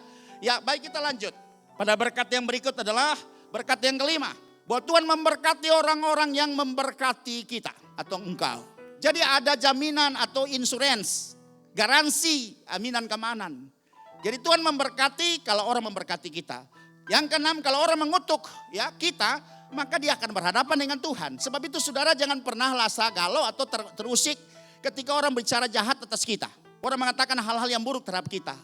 baik, kita lanjut. Pada berkat yang berikut adalah berkat yang kelima. Bahwa Tuhan memberkati orang-orang yang memberkati kita atau engkau. Jadi ada jaminan atau insurance, garansi, aminan keamanan. Jadi Tuhan memberkati kalau orang memberkati kita. Yang keenam, kalau orang mengutuk ya kita, maka dia akan berhadapan dengan Tuhan. Sebab itu saudara jangan pernah rasa galau atau terusik ketika orang bicara jahat atas kita. Orang mengatakan hal-hal yang buruk terhadap kita.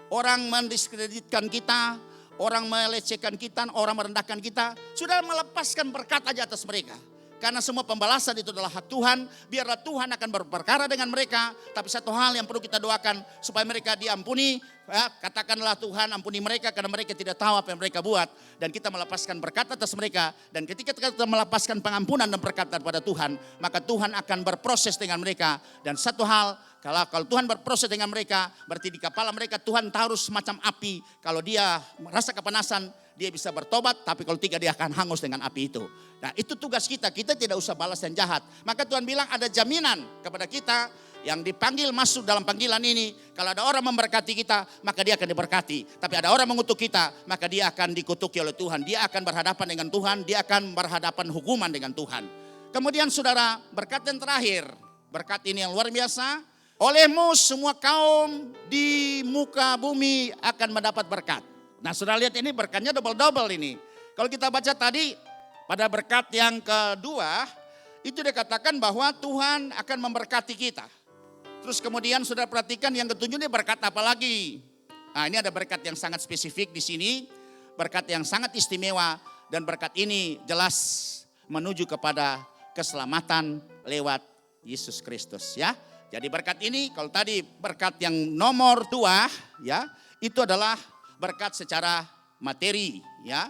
Orang mendiskreditkan kita. Orang melecehkan kita, orang merendahkan kita. Sudah melepaskan berkat aja atas mereka. Karena semua pembalasan itu adalah hak Tuhan. Biarlah Tuhan akan berperkara dengan mereka. Tapi satu hal yang perlu kita doakan, supaya mereka diampuni. Ya, katakanlah Tuhan ampuni mereka karena mereka tidak tahu apa yang mereka buat. Dan kita melepaskan berkat atas mereka. Dan ketika kita melepaskan pengampunan dan berkat daripada Tuhan, maka Tuhan akan berproses dengan mereka. Dan satu hal, kalau Tuhan berproses dengan mereka, berarti di kepala mereka Tuhan taruh semacam api. Kalau dia merasa kepanasan, dia bisa bertobat, tapi kalau tidak dia akan hangus dengan api itu. Nah, itu tugas kita tidak usah balas yang jahat. Maka Tuhan bilang ada jaminan kepada kita yang dipanggil masuk dalam panggilan ini. Kalau ada orang memberkati kita, maka dia akan diberkati. Tapi ada orang mengutuk kita, maka dia akan dikutuki oleh Tuhan. Dia akan berhadapan dengan Tuhan, dia akan berhadapan hukuman dengan Tuhan. Kemudian saudara, berkat yang terakhir. Berkat ini yang luar biasa. Olehmu semua kaum di muka bumi akan mendapat berkat. Nah, saudara lihat ini berkatnya double-double ini. Kalau kita baca tadi pada berkat yang kedua, itu dikatakan bahwa Tuhan akan memberkati kita. Terus kemudian saudara perhatikan yang ketujuh ini berkat apa lagi? Nah, ini ada berkat yang sangat spesifik di sini. Berkat yang sangat istimewa. Dan berkat ini jelas menuju kepada keselamatan lewat Yesus Kristus, ya. Jadi berkat ini, kalau tadi berkat yang nomor 2, ya, itu adalah berkat secara materi, ya,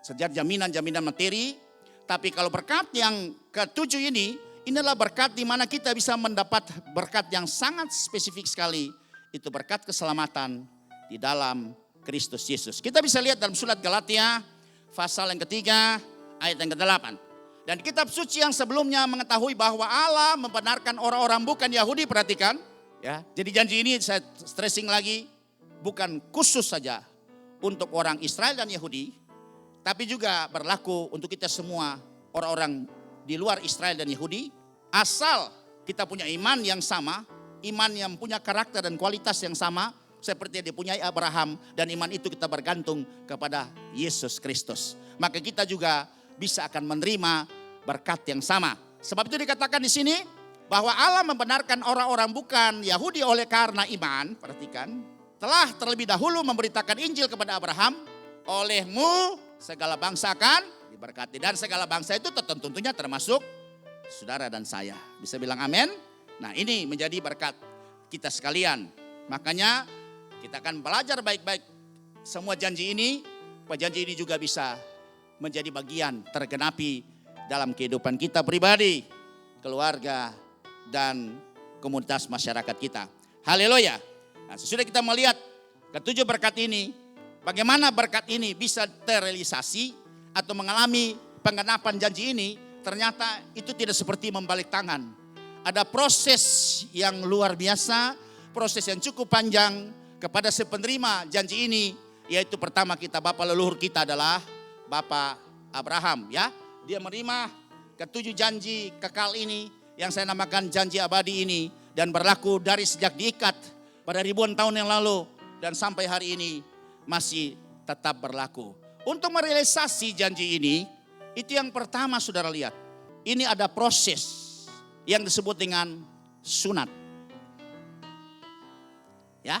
secara jaminan materi. Tapi kalau berkat yang ketujuh ini Inilah berkat di mana kita bisa mendapat berkat yang sangat spesifik sekali. Itu berkat keselamatan di dalam Kristus Yesus. Kita bisa lihat dalam surat Galatia pasal yang ketiga ayat yang ke-8. Dan kitab suci yang sebelumnya mengetahui bahwa Allah membenarkan orang-orang bukan Yahudi, perhatikan. Ya, jadi janji ini saya stressing lagi, bukan khusus saja untuk orang Israel dan Yahudi, tapi juga berlaku untuk kita semua orang-orang di luar Israel dan Yahudi. Asal kita punya iman yang sama, iman yang punya karakter dan kualitas yang sama, seperti yang dipunyai Abraham, dan iman itu kita bergantung kepada Yesus Kristus. Maka kita juga bisa akan menerima berkat yang sama. Sebab itu dikatakan di sini bahwa Allah membenarkan orang-orang bukan Yahudi oleh karena iman. Perhatikan, telah terlebih dahulu memberitakan Injil kepada Abraham, olehmu segala bangsa akan diberkati. Dan segala bangsa itu tentunya termasuk saudara dan saya. Bisa bilang amin? Nah, ini menjadi berkat kita sekalian. Makanya kita akan belajar baik-baik semua janji ini, supaya janji ini juga bisa menjadi bagian tergenapi dalam kehidupan kita pribadi, keluarga, dan komunitas masyarakat kita. Haleluya. Nah, sesudah kita melihat ketujuh berkat ini, bagaimana berkat ini bisa terrealisasi atau mengalami penggenapan janji ini, ternyata itu tidak seperti membalik tangan. Ada proses yang luar biasa, proses yang cukup panjang kepada si penerima janji ini, yaitu pertama kita, Bapak leluhur kita adalah Bapak Abraham, ya. Dia menerima ketujuh janji kekal ini yang saya namakan janji abadi ini, dan berlaku dari sejak diikat pada ribuan tahun yang lalu dan sampai hari ini masih tetap berlaku. Untuk merealisasi janji ini, itu yang pertama saudara lihat, ini ada proses yang disebut dengan sunat. Ya.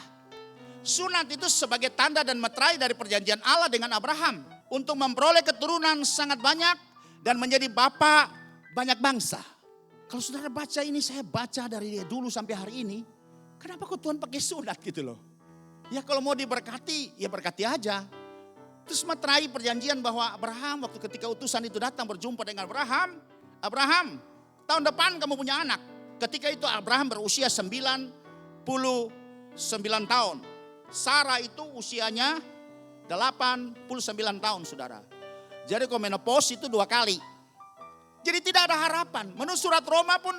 Sunat itu sebagai tanda dan meterai dari perjanjian Allah dengan Abraham untuk memperoleh keturunan sangat banyak dan menjadi bapa banyak bangsa. Kalau saudara baca ini, saya baca dari dulu sampai hari ini, kenapa kok Tuhan pakai sunat gitu loh? Ya kalau mau diberkati, ya berkati aja. Terus meterai perjanjian bahwa Abraham waktu ketika utusan itu datang berjumpa dengan Abraham, Abraham, tahun depan kamu punya anak. Ketika itu Abraham berusia 99 tahun. Sarah itu usianya 89 tahun saudara. Jadi kalau menopause itu 2 kali. Jadi tidak ada harapan. Menurut surat Roma pun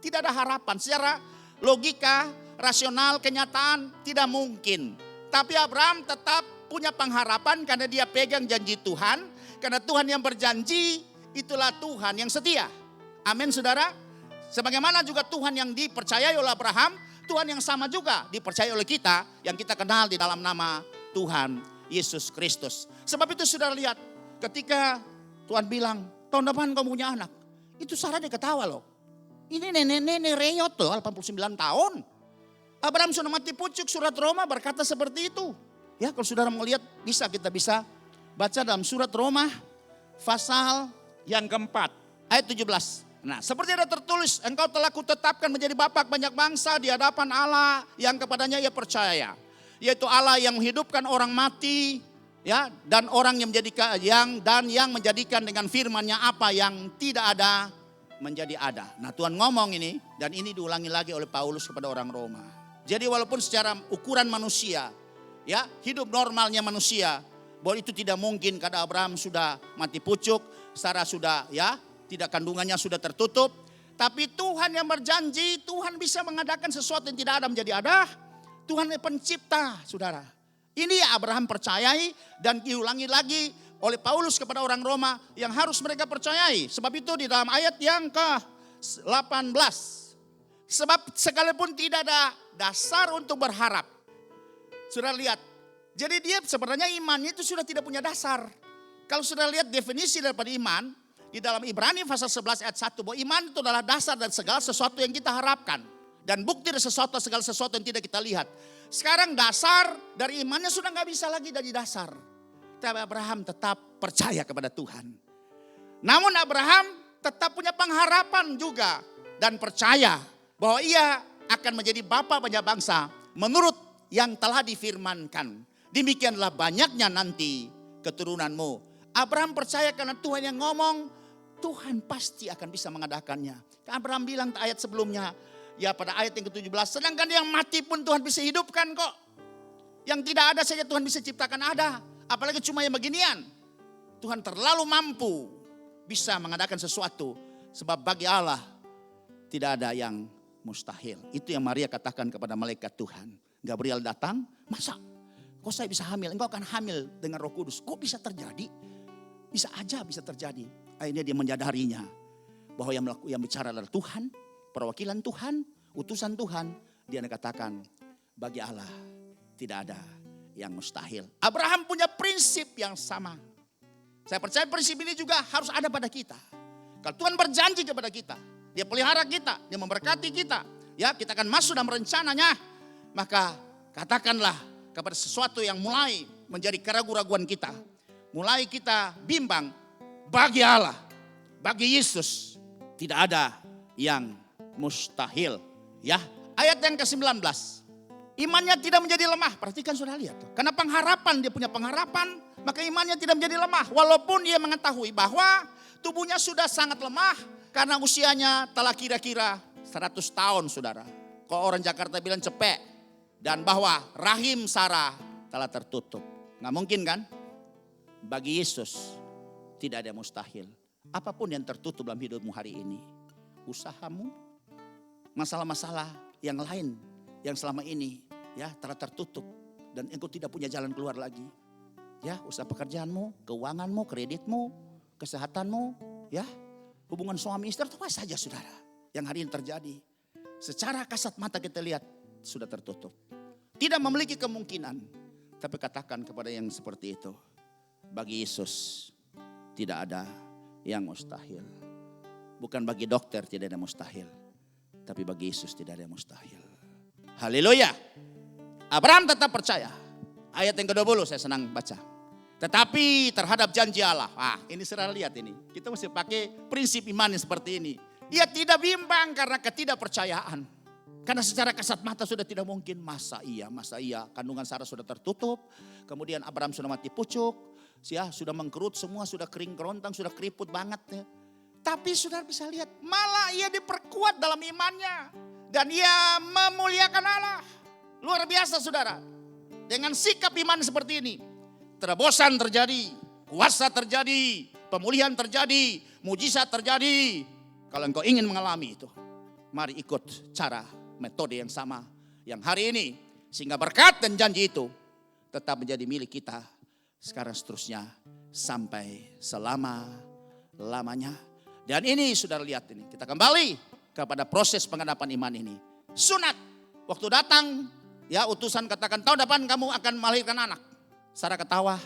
tidak ada harapan. Secara logika, rasional, kenyataan tidak mungkin. Tapi Abraham tetap punya pengharapan karena dia pegang janji Tuhan. Karena Tuhan yang berjanji, itulah Tuhan yang setia. Amin saudara. Sebagaimana juga Tuhan yang dipercayai oleh Abraham, Tuhan yang sama juga dipercaya oleh kita, yang kita kenal di dalam nama Tuhan Yesus Kristus. Sebab itu saudara lihat, ketika Tuhan bilang, tahun depan kamu punya anak. Itu Sarah dia ketawa loh. Ini nenek-nenek reyot loh, 89 tahun. Abraham sudah mati pucuk, surat Roma berkata seperti itu. Ya kalau saudara mau lihat, kita bisa baca dalam surat Roma, pasal yang keempat, ayat 17. Nah, seperti ada tertulis, engkau telah kutetapkan menjadi bapa banyak bangsa di hadapan Allah yang kepadanya ia percaya. Yaitu Allah yang menghidupkan orang mati, ya, dan orang yang menjadikan yang menjadikan dengan firman-Nya apa yang tidak ada menjadi ada. Nah, Tuhan ngomong ini, dan ini diulangi lagi oleh Paulus kepada orang Roma. Jadi walaupun secara ukuran manusia, ya, hidup normalnya manusia, bahwa itu tidak mungkin karena Abraham sudah mati pucuk, Sarah sudah, ya, tidak, kandungannya sudah tertutup. Tapi Tuhan yang berjanji, Tuhan bisa mengadakan sesuatu yang tidak ada menjadi ada. Tuhan yang pencipta, saudara. Ini Abraham percayai dan diulangi lagi oleh Paulus kepada orang Roma yang harus mereka percayai. Sebab itu di dalam ayat yang ke-18. Sebab sekalipun tidak ada dasar untuk berharap. Sudah lihat. Jadi dia sebenarnya imannya itu sudah tidak punya dasar. Kalau sudah lihat definisi daripada iman, di dalam Ibrani pasal 11 ayat 1, bahwa iman itu adalah dasar dan segala sesuatu yang kita harapkan. Dan bukti dari segala sesuatu yang tidak kita lihat. Sekarang dasar dari imannya sudah gak bisa lagi dari dasar. Tapi Abraham tetap percaya kepada Tuhan. Namun Abraham tetap punya pengharapan juga. Dan percaya bahwa ia akan menjadi bapa banyak bangsa. Menurut yang telah difirmankan. Demikianlah banyaknya nanti keturunanmu. Abraham percaya karena Tuhan yang ngomong, Tuhan pasti akan bisa mengadakannya. Abraham bilang ayat sebelumnya, ya pada ayat yang ke-17, sedangkan yang mati pun Tuhan bisa hidupkan kok. Yang tidak ada saja Tuhan bisa ciptakan ada. Apalagi cuma yang beginian. Tuhan terlalu mampu bisa mengadakan sesuatu. Sebab bagi Allah tidak ada yang mustahil. Itu yang Maria katakan kepada malaikat Tuhan. Gabriel datang, masa kok saya bisa hamil? Engkau akan hamil dengan Roh Kudus. Kok bisa terjadi? Bisa aja bisa terjadi. Akhirnya dia menyadarinya bahwa yang bicara adalah Tuhan, perwakilan Tuhan, utusan Tuhan. Dia katakan, bagi Allah tidak ada yang mustahil. Abraham punya prinsip yang sama. Saya percaya prinsip ini juga harus ada pada kita. Kalau Tuhan berjanji kepada kita, Dia pelihara kita, Dia memberkati kita, ya kita akan masuk dalam rencananya. Maka katakanlah kepada sesuatu yang mulai menjadi keraguan-raguan kita, mulai kita bimbang, bagi Allah, bagi Yesus tidak ada yang mustahil. Ya, ayat yang ke-19. Imannya tidak menjadi lemah. Perhatikan saudara lihat. Karena pengharapan, dia punya pengharapan, maka imannya tidak menjadi lemah. Walaupun dia mengetahui bahwa tubuhnya sudah sangat lemah karena usianya telah kira-kira 100 tahun saudara. Kalau orang Jakarta bilang cepek. Dan bahwa rahim Sarah telah tertutup. Nggak mungkin kan? Bagi Yesus tidak ada mustahil. Apapun yang tertutup dalam hidupmu hari ini. Usahamu, masalah-masalah yang lain yang selama ini ya telah tertutup dan engkau tidak punya jalan keluar lagi. Ya, usaha pekerjaanmu, keuanganmu, kreditmu, kesehatanmu, ya, hubungan suami istri, apa saja saudara yang hari ini terjadi. Secara kasat mata kita lihat sudah tertutup. Tidak memiliki kemungkinan. Tapi katakan kepada yang seperti itu, bagi Yesus tidak ada yang mustahil. Bukan bagi dokter tidak ada mustahil, tapi bagi Yesus tidak ada yang mustahil. Haleluya. Abraham tetap percaya. Ayat yang ke-20 saya senang baca. Tetapi terhadap janji Allah. Ini saudara lihat ini. Kita mesti pakai prinsip iman yang seperti ini. Dia tidak bimbang karena ketidakpercayaan. Karena secara kasat mata sudah tidak mungkin. Masa iya. Kandungan Sarah sudah tertutup. Kemudian Abraham sudah mati pucuk. Ya, sudah mengkerut semua, sudah kering kerontang, sudah keriput banget. Ya. Tapi saudara bisa lihat. Malah ia diperkuat dalam imannya. Dan ia memuliakan Allah. Luar biasa saudara. Dengan sikap iman seperti ini. Terobosan terjadi. Kuasa terjadi. Pemulihan terjadi. Mujizat terjadi. Kalau engkau ingin mengalami itu. Mari ikut cara, metode yang sama. Yang hari ini. Sehingga berkat dan janji itu. Tetap menjadi milik kita. Sekarang seterusnya. Sampai selama-lamanya. Dan ini saudara lihat ini. Kita kembali kepada proses penghadapan iman ini. Sunat. Waktu datang, ya utusan katakan tahun depan kamu akan melahirkan anak. Sarah ketawa.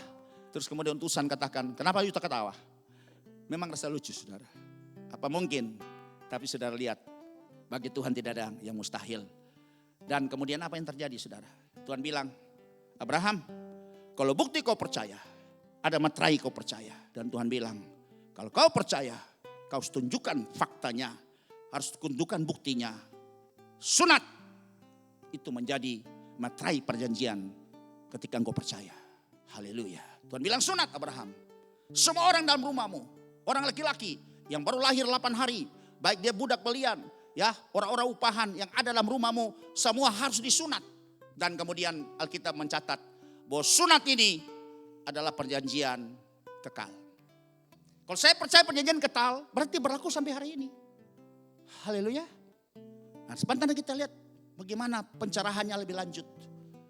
Terus kemudian utusan katakan, kenapa Yuta ketawa? Memang rasa lucu saudara. Apa mungkin? Tapi saudara lihat, bagi Tuhan tidak ada yang mustahil. Dan kemudian apa yang terjadi saudara? Tuhan bilang, Abraham, kalau bukti kau percaya, ada materai kau percaya. Dan Tuhan bilang, kalau kau percaya, kau harus tunjukkan faktanya. Harus tunjukkan buktinya. Sunat itu menjadi materai perjanjian ketika engkau percaya. Haleluya. Tuhan bilang sunat Abraham. Semua orang dalam rumahmu, orang laki-laki yang baru lahir 8 hari, baik dia budak belian, ya, orang-orang upahan yang ada dalam rumahmu, semua harus disunat. Dan kemudian Alkitab mencatat bahwa sunat ini adalah perjanjian kekal. Kalau saya percaya perjanjian kekal, berarti berlaku sampai hari ini. Haleluya. Nah, sebentar kita lihat bagaimana pencerahannya lebih lanjut.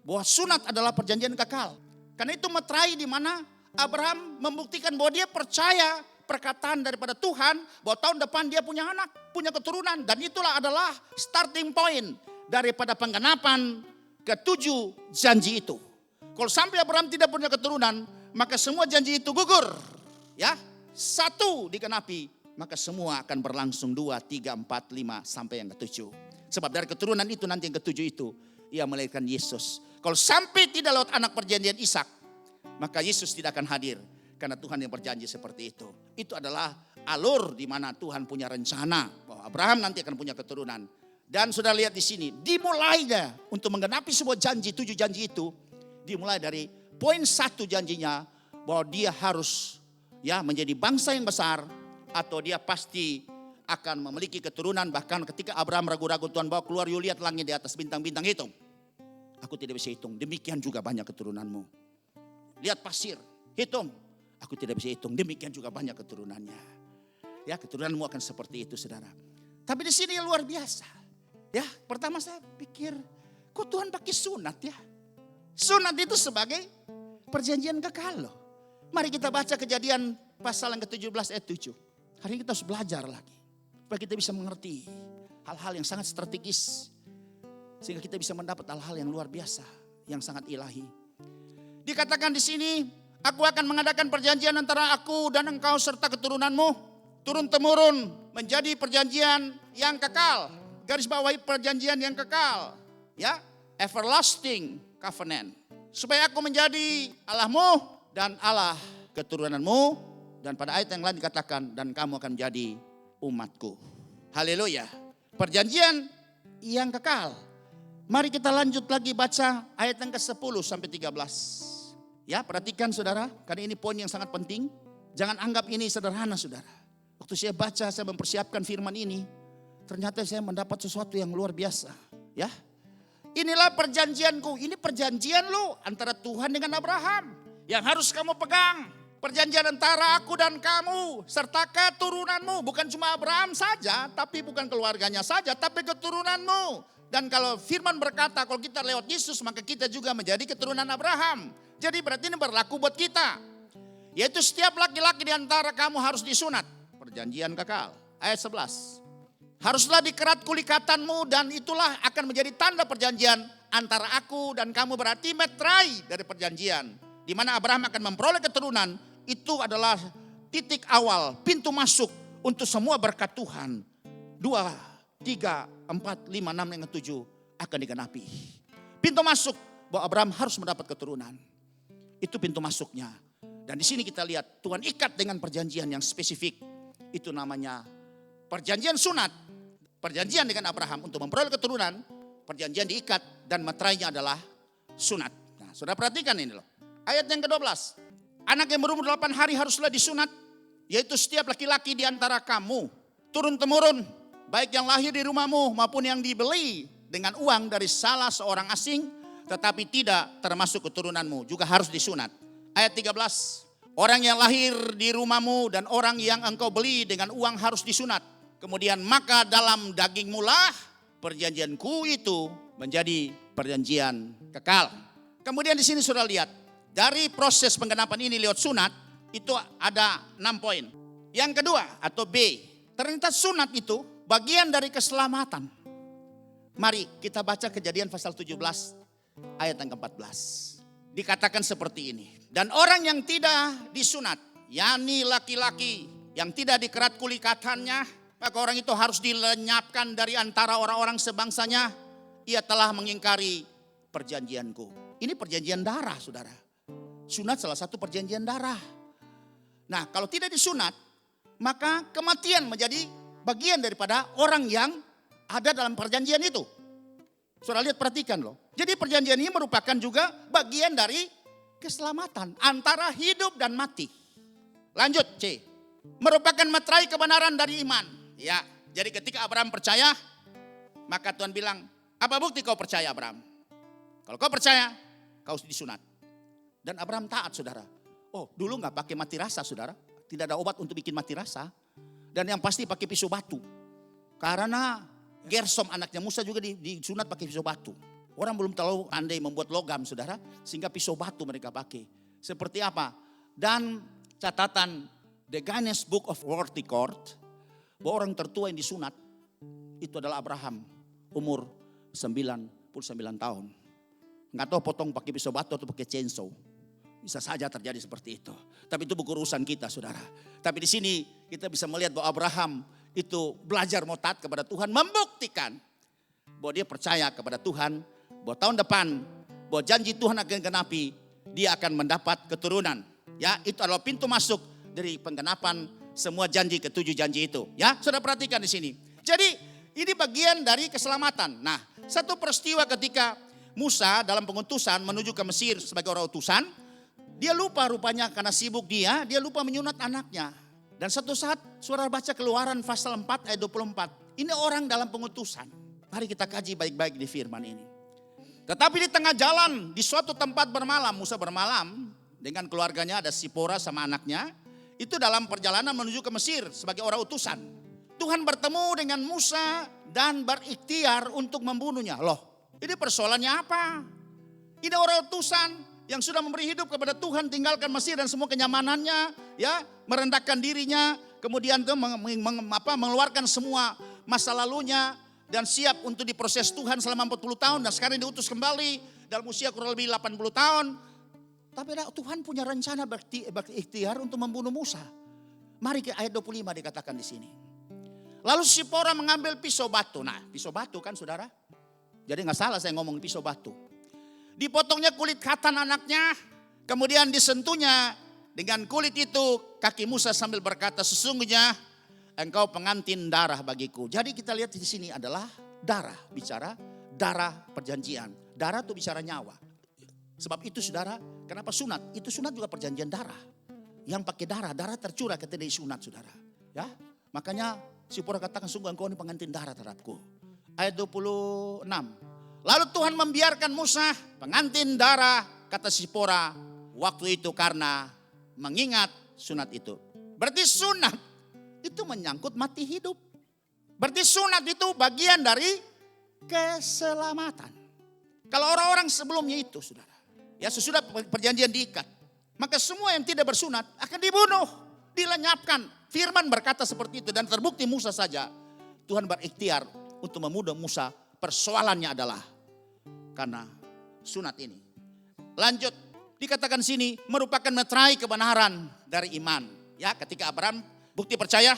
Bahwa sunat adalah perjanjian kekal. Karena itu materai di mana Abraham membuktikan bahwa dia percaya perkataan daripada Tuhan. Bahwa tahun depan dia punya anak, punya keturunan. Dan itulah adalah starting point daripada penggenapan ke-7 janji itu. Kalau sampai Abraham tidak punya keturunan, maka semua janji itu gugur. Ya, 1 dikenapi. Maka semua akan berlangsung 2, 3, 4, 5 sampai yang ke-7. Sebab dari keturunan itu nanti yang ke-7 itu. Ia melahirkan Yesus. Kalau sampai tidak lewat anak perjanjian Ishak. Maka Yesus tidak akan hadir. Karena Tuhan yang berjanji seperti itu. Itu adalah alur di mana Tuhan punya rencana. Bahwa Abraham nanti akan punya keturunan. Dan sudah lihat di sini. Dimulainya untuk menggenapi sebuah janji. 7 janji itu. Dimulai dari poin 1 janjinya. Bahwa dia harus ya menjadi bangsa yang besar. atau dia pasti akan memiliki keturunan. Bahkan ketika Abraham ragu-ragu, Tuhan bawa keluar, "You lihat langit di atas, bintang-bintang, hitung. Aku tidak bisa hitung, demikian juga banyak keturunanmu. Lihat pasir, hitung. Aku tidak bisa hitung, demikian juga banyak keturunannya." Ya, keturunanmu akan seperti itu, saudara. Tapi di sini luar biasa. Ya, pertama saya pikir, kok Tuhan pakai sunat ya? Sunat itu sebagai perjanjian kekal loh. Mari kita baca Kejadian pasal yang ke-17 ayat 7. Hari ini kita harus belajar lagi. Supaya kita bisa mengerti hal-hal yang sangat strategis. Sehingga kita bisa mendapat hal-hal yang luar biasa. Yang sangat ilahi. Dikatakan di sini, "Aku akan mengadakan perjanjian antara aku dan engkau serta keturunanmu. Turun-temurun menjadi perjanjian yang kekal." Garis bawahi perjanjian yang kekal. Ya, everlasting covenant. "Supaya aku menjadi Allahmu dan Allah keturunanmu." Dan pada ayat yang lain dikatakan, "Dan kamu akan menjadi umatku." Haleluya. Perjanjian yang kekal. Mari kita lanjut lagi baca ayat yang ke-10 sampai 13. Ya, perhatikan saudara, karena ini poin yang sangat penting. Jangan anggap ini sederhana, saudara. Waktu saya baca, saya mempersiapkan firman ini, ternyata saya mendapat sesuatu yang luar biasa. Ya, inilah perjanjianku. Ini perjanjian lo antara Tuhan dengan Abraham. Yang harus kamu pegang. Perjanjian antara aku dan kamu serta keturunanmu. Bukan cuma Abraham saja, tapi bukan keluarganya saja, tapi keturunanmu. Dan kalau firman berkata, kalau kita lewat Yesus, maka kita juga menjadi keturunan Abraham. Jadi berarti ini berlaku buat kita. Yaitu setiap laki-laki di antara kamu harus disunat. Perjanjian kekal. Ayat 11. "Haruslah dikerat kulikatanmu, dan itulah akan menjadi tanda perjanjian antara aku dan kamu." Berarti metrai dari perjanjian. Di mana Abraham akan memperoleh keturunan, itu adalah titik awal, pintu masuk untuk semua berkat Tuhan. 2, 3, 4, 5, 6, yang ke-7 akan digenapi. Pintu masuk bahwa Abraham harus mendapat keturunan. Itu pintu masuknya. Dan di sini kita lihat Tuhan ikat dengan perjanjian yang spesifik. Itu namanya perjanjian sunat. Perjanjian dengan Abraham untuk memperoleh keturunan. Perjanjian diikat dan meterainya adalah sunat. Nah, saudara perhatikan ini loh. Ayat yang ke-12. "Anak yang berumur 8 hari haruslah disunat, yaitu setiap laki-laki di antara kamu. Turun-temurun, baik yang lahir di rumahmu maupun yang dibeli dengan uang dari salah seorang asing, tetapi tidak termasuk keturunanmu, juga harus disunat." Ayat 13. "Orang yang lahir di rumahmu dan orang yang engkau beli dengan uang harus disunat. Kemudian maka dalam dagingmu lah perjanjianku itu menjadi perjanjian kekal." Kemudian di sini sudah lihat. Dari proses penggenapan ini lewat sunat, itu ada 6 poin. Yang kedua atau B, ternyata sunat itu bagian dari keselamatan. Mari kita baca Kejadian pasal 17 ayat yang ke-14. Dikatakan seperti ini. "Dan orang yang tidak disunat, yakni laki-laki yang tidak dikerat kulikatannya, maka orang itu harus dilenyapkan dari antara orang-orang sebangsanya. Ia telah mengingkari perjanjianku." Ini perjanjian darah, saudara. Sunat salah satu perjanjian darah. Nah, kalau tidak disunat, maka kematian menjadi bagian daripada orang yang ada dalam perjanjian itu. Saudara lihat, perhatikan loh. Jadi perjanjian ini merupakan juga bagian dari keselamatan antara hidup dan mati. Lanjut C. Merupakan meterai kebenaran dari iman. Ya, jadi ketika Abraham percaya, maka Tuhan bilang, "Apa bukti kau percaya, Abraham? Kalau kau percaya, kau disunat." Dan Abraham taat, saudara. Oh, dulu gak pakai mati rasa, saudara. Tidak ada obat untuk bikin mati rasa. Dan yang pasti pakai pisau batu. Karena Gersom anaknya Musa juga disunat pakai pisau batu. Orang belum terlalu pandai membuat logam, saudara. Sehingga pisau batu mereka pakai. Seperti apa? Dan catatan The Guinness Book of World Record, bahwa orang tertua yang disunat itu adalah Abraham, umur 99 tahun. Nggak tahu potong pakai pisau batu atau pakai chainsaw. Bisa saja terjadi seperti itu. Tapi itu bukan urusan kita, saudara. Tapi di sini kita bisa melihat bahwa Abraham itu belajar mau taat kepada Tuhan, membuktikan bahwa dia percaya kepada Tuhan, bahwa tahun depan, bahwa janji Tuhan akan genapi, dia akan mendapat keturunan. Ya, itu adalah pintu masuk dari penggenapan semua janji, ketujuh janji itu. Ya, saudara perhatikan di sini. Jadi ini bagian dari keselamatan. Nah, satu peristiwa ketika Musa dalam pengutusan menuju ke Mesir sebagai orang utusan, dia lupa rupanya karena sibuk dia lupa menyunat anaknya. Dan satu saat saudara baca Keluaran pasal 4 ayat 24. Ini orang dalam pengutusan. Mari kita kaji baik-baik di firman ini. Tetapi di tengah jalan, di suatu tempat bermalam, Musa bermalam dengan keluarganya, ada Sipora sama anaknya. Itu dalam perjalanan menuju ke Mesir sebagai orang utusan. Tuhan bertemu dengan Musa dan berikhtiar untuk membunuhnya. Loh, ini persoalannya apa? Ini orang utusan yang sudah memberi hidup kepada Tuhan, tinggalkan Mesir dan semua kenyamanannya, ya, merendahkan dirinya, kemudian tuh mengeluarkan semua masa lalunya dan siap untuk diproses Tuhan selama 40 tahun dan sekarang diutus kembali dalam usia kurang lebih 80 tahun. Tapi Tuhan punya rencana berikhtiar untuk membunuh Musa. Mari ke ayat 25 dikatakan di sini. Lalu Sipora mengambil pisau batu. Nah, pisau batu kan saudara. Jadi nggak salah saya ngomong pisau batu. Dipotongnya kulit khatan anaknya. Kemudian disentuhnya dengan kulit itu kaki Musa sambil berkata, sesungguhnya engkau pengantin darah bagiku. Jadi kita lihat di sini adalah darah. Bicara darah perjanjian. Darah itu bicara nyawa. Sebab itu saudara, kenapa sunat? Itu sunat juga perjanjian darah. Yang pakai darah tercurah ketika disunat saudara. Ya, makanya Sipora katakan sungguh engkau ini pengantin darah terhadapku. Ayat 26. Lalu Tuhan membiarkan Musa pengantin darah, kata Sipora, waktu itu karena mengingat sunat itu. Berarti sunat itu menyangkut mati hidup. Berarti sunat itu bagian dari keselamatan. Kalau orang-orang sebelumnya itu saudara, ya sesudah perjanjian diikat, maka semua yang tidak bersunat akan dibunuh, dilenyapkan. Firman berkata seperti itu dan terbukti Musa saja. Tuhan berikhtiar untuk membunuh Musa. Persoalannya adalah karena sunat ini. Lanjut, dikatakan sini merupakan meterai kebenaran dari iman. Ya, ketika Abraham bukti percaya,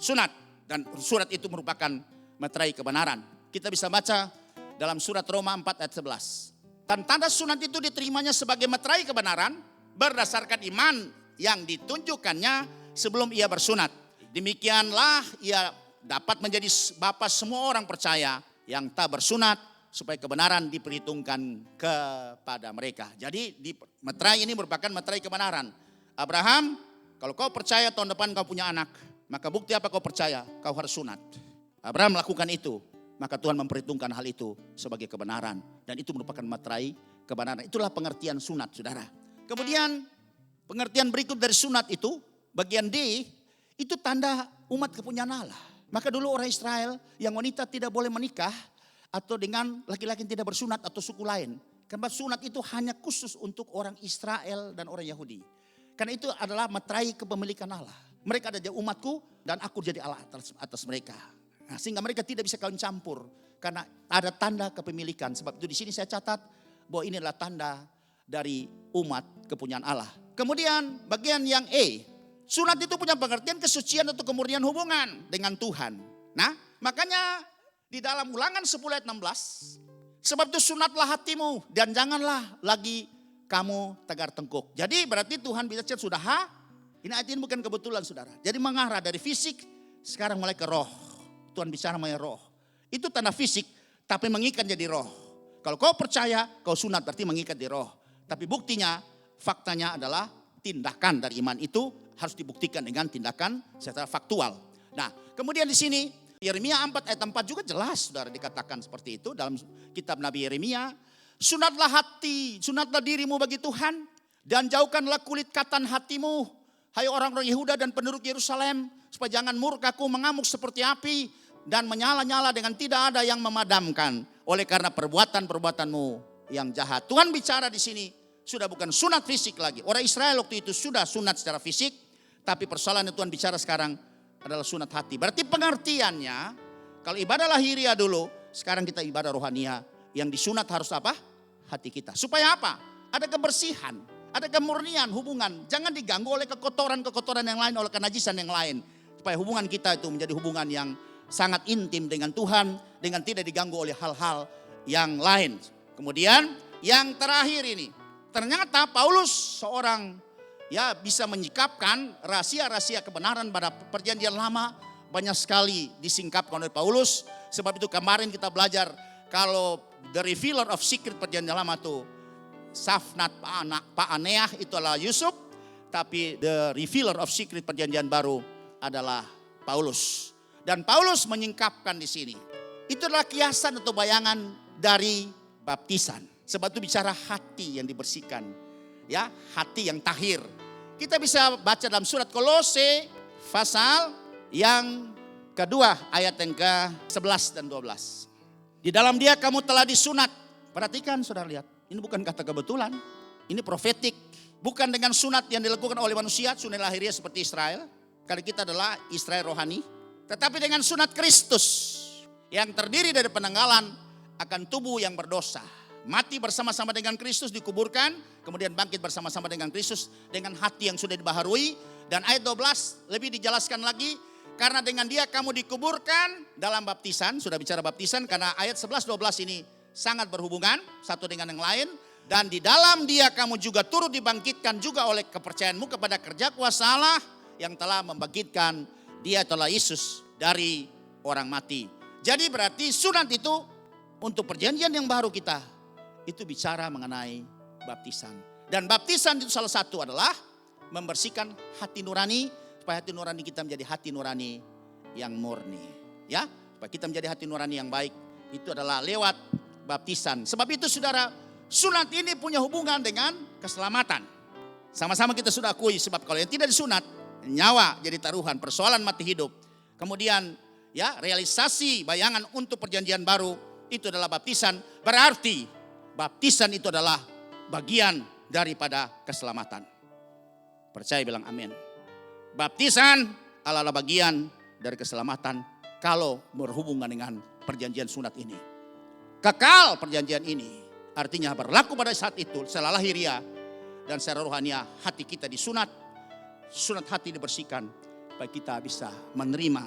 sunat. Dan surat itu merupakan meterai kebenaran. Kita bisa baca dalam surat Roma 4 ayat 11. Dan tanda sunat itu diterimanya sebagai meterai kebenaran berdasarkan iman yang ditunjukkannya sebelum ia bersunat. Demikianlah ia dapat menjadi bapa semua orang percaya yang tak bersunat supaya kebenaran diperhitungkan kepada mereka. Jadi meterai ini merupakan meterai kebenaran. Abraham, kalau kau percaya tahun depan kau punya anak, maka bukti apa kau percaya? Kau harus sunat. Abraham melakukan itu, maka Tuhan memperhitungkan hal itu sebagai kebenaran. Dan itu merupakan meterai kebenaran. Itulah pengertian sunat saudara. Kemudian pengertian berikut dari sunat itu, bagian D, itu tanda umat kepunyaan Allah. Maka dulu orang Israel yang wanita tidak boleh menikah atau dengan laki-laki yang tidak bersunat atau suku lain. Karena sunat itu hanya khusus untuk orang Israel dan orang Yahudi. Karena itu adalah meterai kepemilikan Allah. Mereka adalah umatku dan aku jadi Allah atas mereka. Nah, sehingga mereka tidak bisa kawin campur karena ada tanda kepemilikan. Sebab itu di sini saya catat bahwa ini adalah tanda dari umat kepunyaan Allah. Kemudian bagian yang E, sunat itu punya pengertian kesucian atau kemurnian hubungan dengan Tuhan. Nah, makanya di dalam Ulangan 10 ayat 16, sebab itu sunatlah hatimu dan janganlah lagi kamu tegar tengkuk. Jadi berarti Tuhan bisa cek sudah ini ayat ini bukan kebetulan saudara. Jadi mengarah dari fisik sekarang mulai ke roh. Tuhan bicara mengenai roh. Itu tanda fisik tapi mengikat jadi roh. Kalau kau percaya kau sunat berarti mengikat di roh. Tapi buktinya faktanya adalah tindakan dari iman itu harus dibuktikan dengan tindakan secara faktual. Nah, kemudian di sini Yeremia 4 ayat 4 juga jelas saudara dikatakan seperti itu dalam kitab Nabi Yeremia. Sunatlah hati, sunatlah dirimu bagi Tuhan dan jauhkanlah kulit katan hatimu. Hai orang-orang Yehuda dan penduduk Yerusalem, supaya jangan murkaku mengamuk seperti api dan menyala-nyala dengan tidak ada yang memadamkan oleh karena perbuatan-perbuatanmu yang jahat. Tuhan bicara di sini sudah bukan sunat fisik lagi. Orang Israel waktu itu sudah sunat secara fisik, tapi persoalan yang Tuhan bicara sekarang adalah sunat hati. Berarti pengertiannya, kalau ibadah lahiriah dulu, sekarang kita ibadah rohania. Yang disunat harus apa? Hati kita. Supaya apa? Ada kebersihan, ada kemurnian hubungan. Jangan diganggu oleh kekotoran-kekotoran yang lain, oleh kenajisan yang lain. Supaya hubungan kita itu menjadi hubungan yang sangat intim dengan Tuhan, dengan tidak diganggu oleh hal-hal yang lain. Kemudian yang terakhir ini, ternyata Paulus seorang bisa menyikapkan rahasia-rahasia kebenaran pada perjanjian lama banyak sekali disingkapkan oleh Paulus. Sebab itu kemarin kita belajar kalau the revealer of secret perjanjian lama itu Safnat Paaneah itu adalah Yusuf, tapi the revealer of secret perjanjian baru adalah Paulus. Dan Paulus menyingkapkan di sini. Itu adalah kiasan atau bayangan dari baptisan. Sebab itu bicara hati yang dibersihkan. Ya, hati yang tahir. Kita bisa baca dalam surat Kolose pasal yang kedua ayat yang ke-11 dan 12. Di dalam dia kamu telah disunat. Perhatikan saudara lihat. Ini bukan kata kebetulan. Ini profetik. Bukan dengan sunat yang dilakukan oleh manusia. Sunat lahiriah seperti Israel. Karena kita adalah Israel rohani. Tetapi dengan sunat Kristus. Yang terdiri dari penanggalan akan tubuh yang berdosa. Mati bersama-sama dengan Kristus, dikuburkan. Kemudian bangkit bersama-sama dengan Kristus. Dengan hati yang sudah dibaharui. Dan ayat 12 lebih dijelaskan lagi. Karena dengan dia kamu dikuburkan dalam baptisan. Sudah bicara baptisan karena ayat 11-12 ini sangat berhubungan satu dengan yang lain. Dan di dalam dia kamu juga turut dibangkitkan juga oleh kepercayaanmu kepada kerja kuasa Allah. Yang telah membangkitkan dia adalah Yesus dari orang mati. Jadi berarti sunat itu untuk perjanjian yang baru kita. Itu bicara mengenai baptisan. Dan baptisan itu salah satu adalah membersihkan hati nurani. Supaya hati nurani kita menjadi hati nurani yang murni. Ya, supaya kita menjadi hati nurani yang baik. Itu adalah lewat baptisan. Sebab itu saudara, sunat ini punya hubungan dengan keselamatan. Sama-sama kita sudah akui. Sebab kalau yang tidak disunat, nyawa jadi taruhan, persoalan mati hidup. Kemudian ya realisasi bayangan untuk perjanjian baru. Itu adalah baptisan. Berarti baptisan itu adalah bagian daripada keselamatan. Percaya bilang amin. Baptisan adalah bagian dari keselamatan kalau berhubungan dengan perjanjian sunat ini. Kekal perjanjian ini artinya berlaku pada saat itu setelah lahiriah dan secara rohania hati kita disunat. Sunat hati dibersihkan supaya kita bisa menerima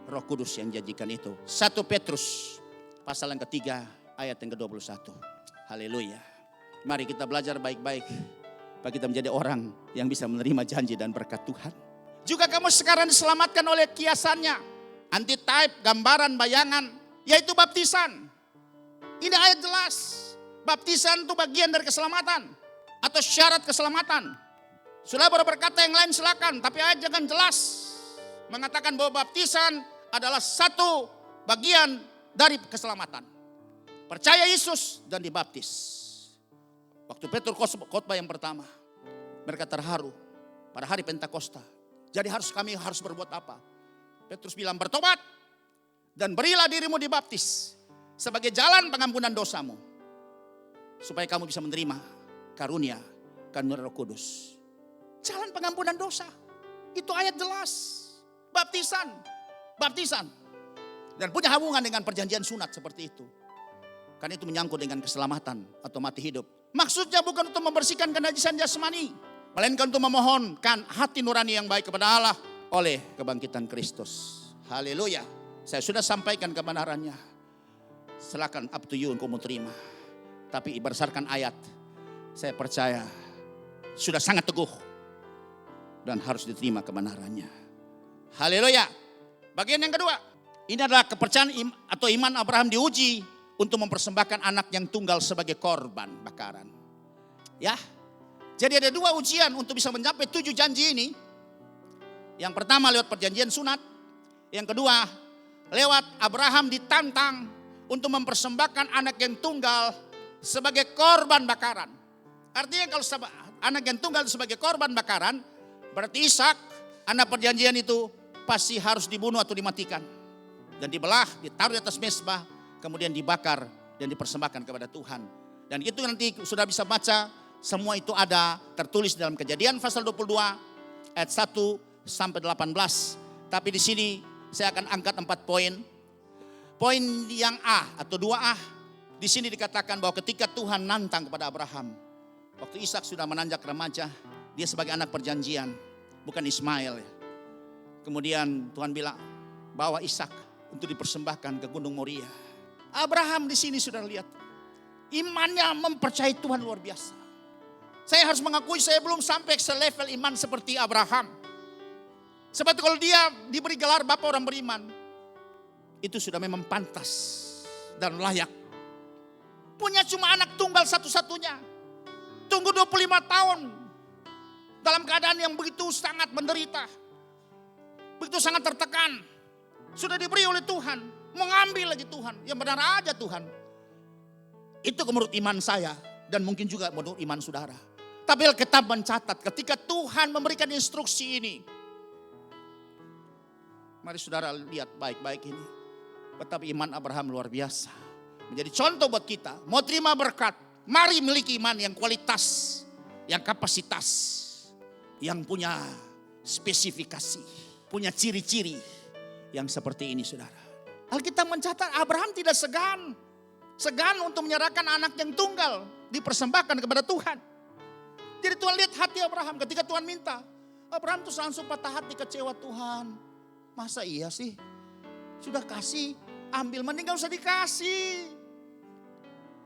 Roh Kudus yang janjikan itu. 1 Petrus pasal yang ketiga ayat yang ke-21. Haleluya. Mari kita belajar baik-baik supaya kita menjadi orang yang bisa menerima janji dan berkat Tuhan. Juga kamu sekarang diselamatkan oleh kiasannya. Antitype, gambaran, bayangan. Yaitu baptisan. Ini ayat jelas. Baptisan itu bagian dari keselamatan. Atau syarat keselamatan. Sudah berkata yang lain silakan. Tapi ayat jangan jelas. Mengatakan bahwa baptisan adalah satu bagian dari keselamatan. Percaya Yesus dan dibaptis. Waktu Petrus khotbah yang pertama. Mereka terharu pada hari Pentakosta. Jadi kami harus berbuat apa? Petrus bilang bertobat dan berilah dirimu dibaptis sebagai jalan pengampunan dosamu. Supaya kamu bisa menerima karunia Roh Kudus. Jalan pengampunan dosa. Itu ayat jelas. Baptisan. Dan punya hubungan dengan perjanjian sunat seperti itu. Karena itu menyangkut dengan keselamatan atau mati hidup. Maksudnya bukan untuk membersihkan kenajisan jasmani. Melainkan untuk memohonkan hati nurani yang baik kepada Allah oleh kebangkitan Kristus. Haleluya. Saya sudah sampaikan kebenarannya. Silakan up to you untuk mau terima. Tapi berdasarkan ayat, saya percaya sudah sangat teguh. Dan harus diterima kebenarannya. Haleluya. Bagian yang kedua. Ini adalah kepercayaan atau iman Abraham diuji untuk mempersembahkan anak yang tunggal sebagai korban bakaran. Ya. Jadi ada dua ujian untuk bisa mencapai 7 janji ini. Yang pertama lewat perjanjian sunat. Yang kedua lewat Abraham ditantang untuk mempersembahkan anak yang tunggal sebagai korban bakaran. Artinya kalau anak yang tunggal sebagai korban bakaran, berarti Ishak, anak perjanjian itu pasti harus dibunuh atau dimatikan. Dan dibelah, ditaruh di atas mezbah, kemudian dibakar dan dipersembahkan kepada Tuhan. Dan itu nanti sudah bisa baca. Semua itu ada tertulis dalam Kejadian pasal 22 ayat 1 sampai 18. Tapi di sini saya akan angkat 4 poin. Poin yang A atau 2A. Di sini dikatakan bahwa ketika Tuhan nantang kepada Abraham. Waktu Ishak sudah menanjak remaja. Dia sebagai anak perjanjian. Bukan Ismail. Kemudian Tuhan bilang bawa Ishak untuk dipersembahkan ke Gunung Moria. Abraham di sini sudah lihat. Imannya mempercayai Tuhan luar biasa. Saya harus mengakui saya belum sampai selevel iman seperti Abraham. Sebab kalau dia diberi gelar Bapa orang beriman. Itu sudah memang pantas dan layak. Punya cuma anak tunggal satu-satunya. Tunggu 25 tahun. Dalam keadaan yang begitu sangat menderita. Begitu sangat tertekan. Sudah diberi oleh Tuhan. Mengambil lagi Tuhan. Yang benar aja Tuhan. Itu menurut iman saya. Dan mungkin juga menurut iman saudara. Tapi Alkitab mencatat ketika Tuhan memberikan instruksi ini. Mari saudara lihat baik-baik ini. Betapa iman Abraham luar biasa. Menjadi contoh buat kita. Mau terima berkat. Mari miliki iman yang kualitas. Yang kapasitas. Yang punya spesifikasi. Punya ciri-ciri. Yang seperti ini saudara. Alkitab mencatat Abraham tidak segan. Segan untuk menyerahkan anak yang tunggal. Dipersembahkan kepada Tuhan. Jadi Tuhan lihat hati Abraham ketika Tuhan minta. Abraham tuh langsung patah hati, kecewa. Tuhan. Masa iya sih? Sudah kasih, ambil, mending gak usah dikasih.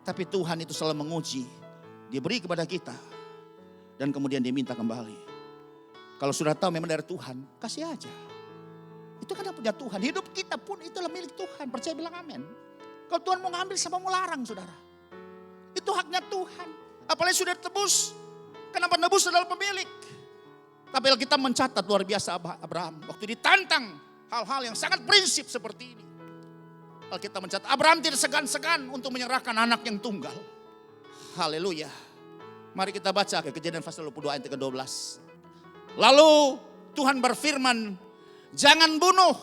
Tapi Tuhan itu selalu menguji. Dia beri kepada kita. Dan kemudian dia minta kembali. Kalau sudah tahu memang dari Tuhan, kasih aja. Itu kan punya Tuhan. Hidup kita pun itulah milik Tuhan. Percaya bilang amin. Kalau Tuhan mau ngambil siapa mau larang saudara. Itu haknya Tuhan. Apalagi sudah tebus. Kenapa nebus adalah pemilik. Tapi kita mencatat luar biasa Abraham. Waktu ditantang hal-hal yang sangat prinsip seperti ini. Alkitab mencatat Abraham tidak segan-segan untuk menyerahkan anak yang tunggal. Haleluya. Mari kita baca ke Kejadian pasal 22 ayat ke-12. Lalu Tuhan berfirman, jangan bunuh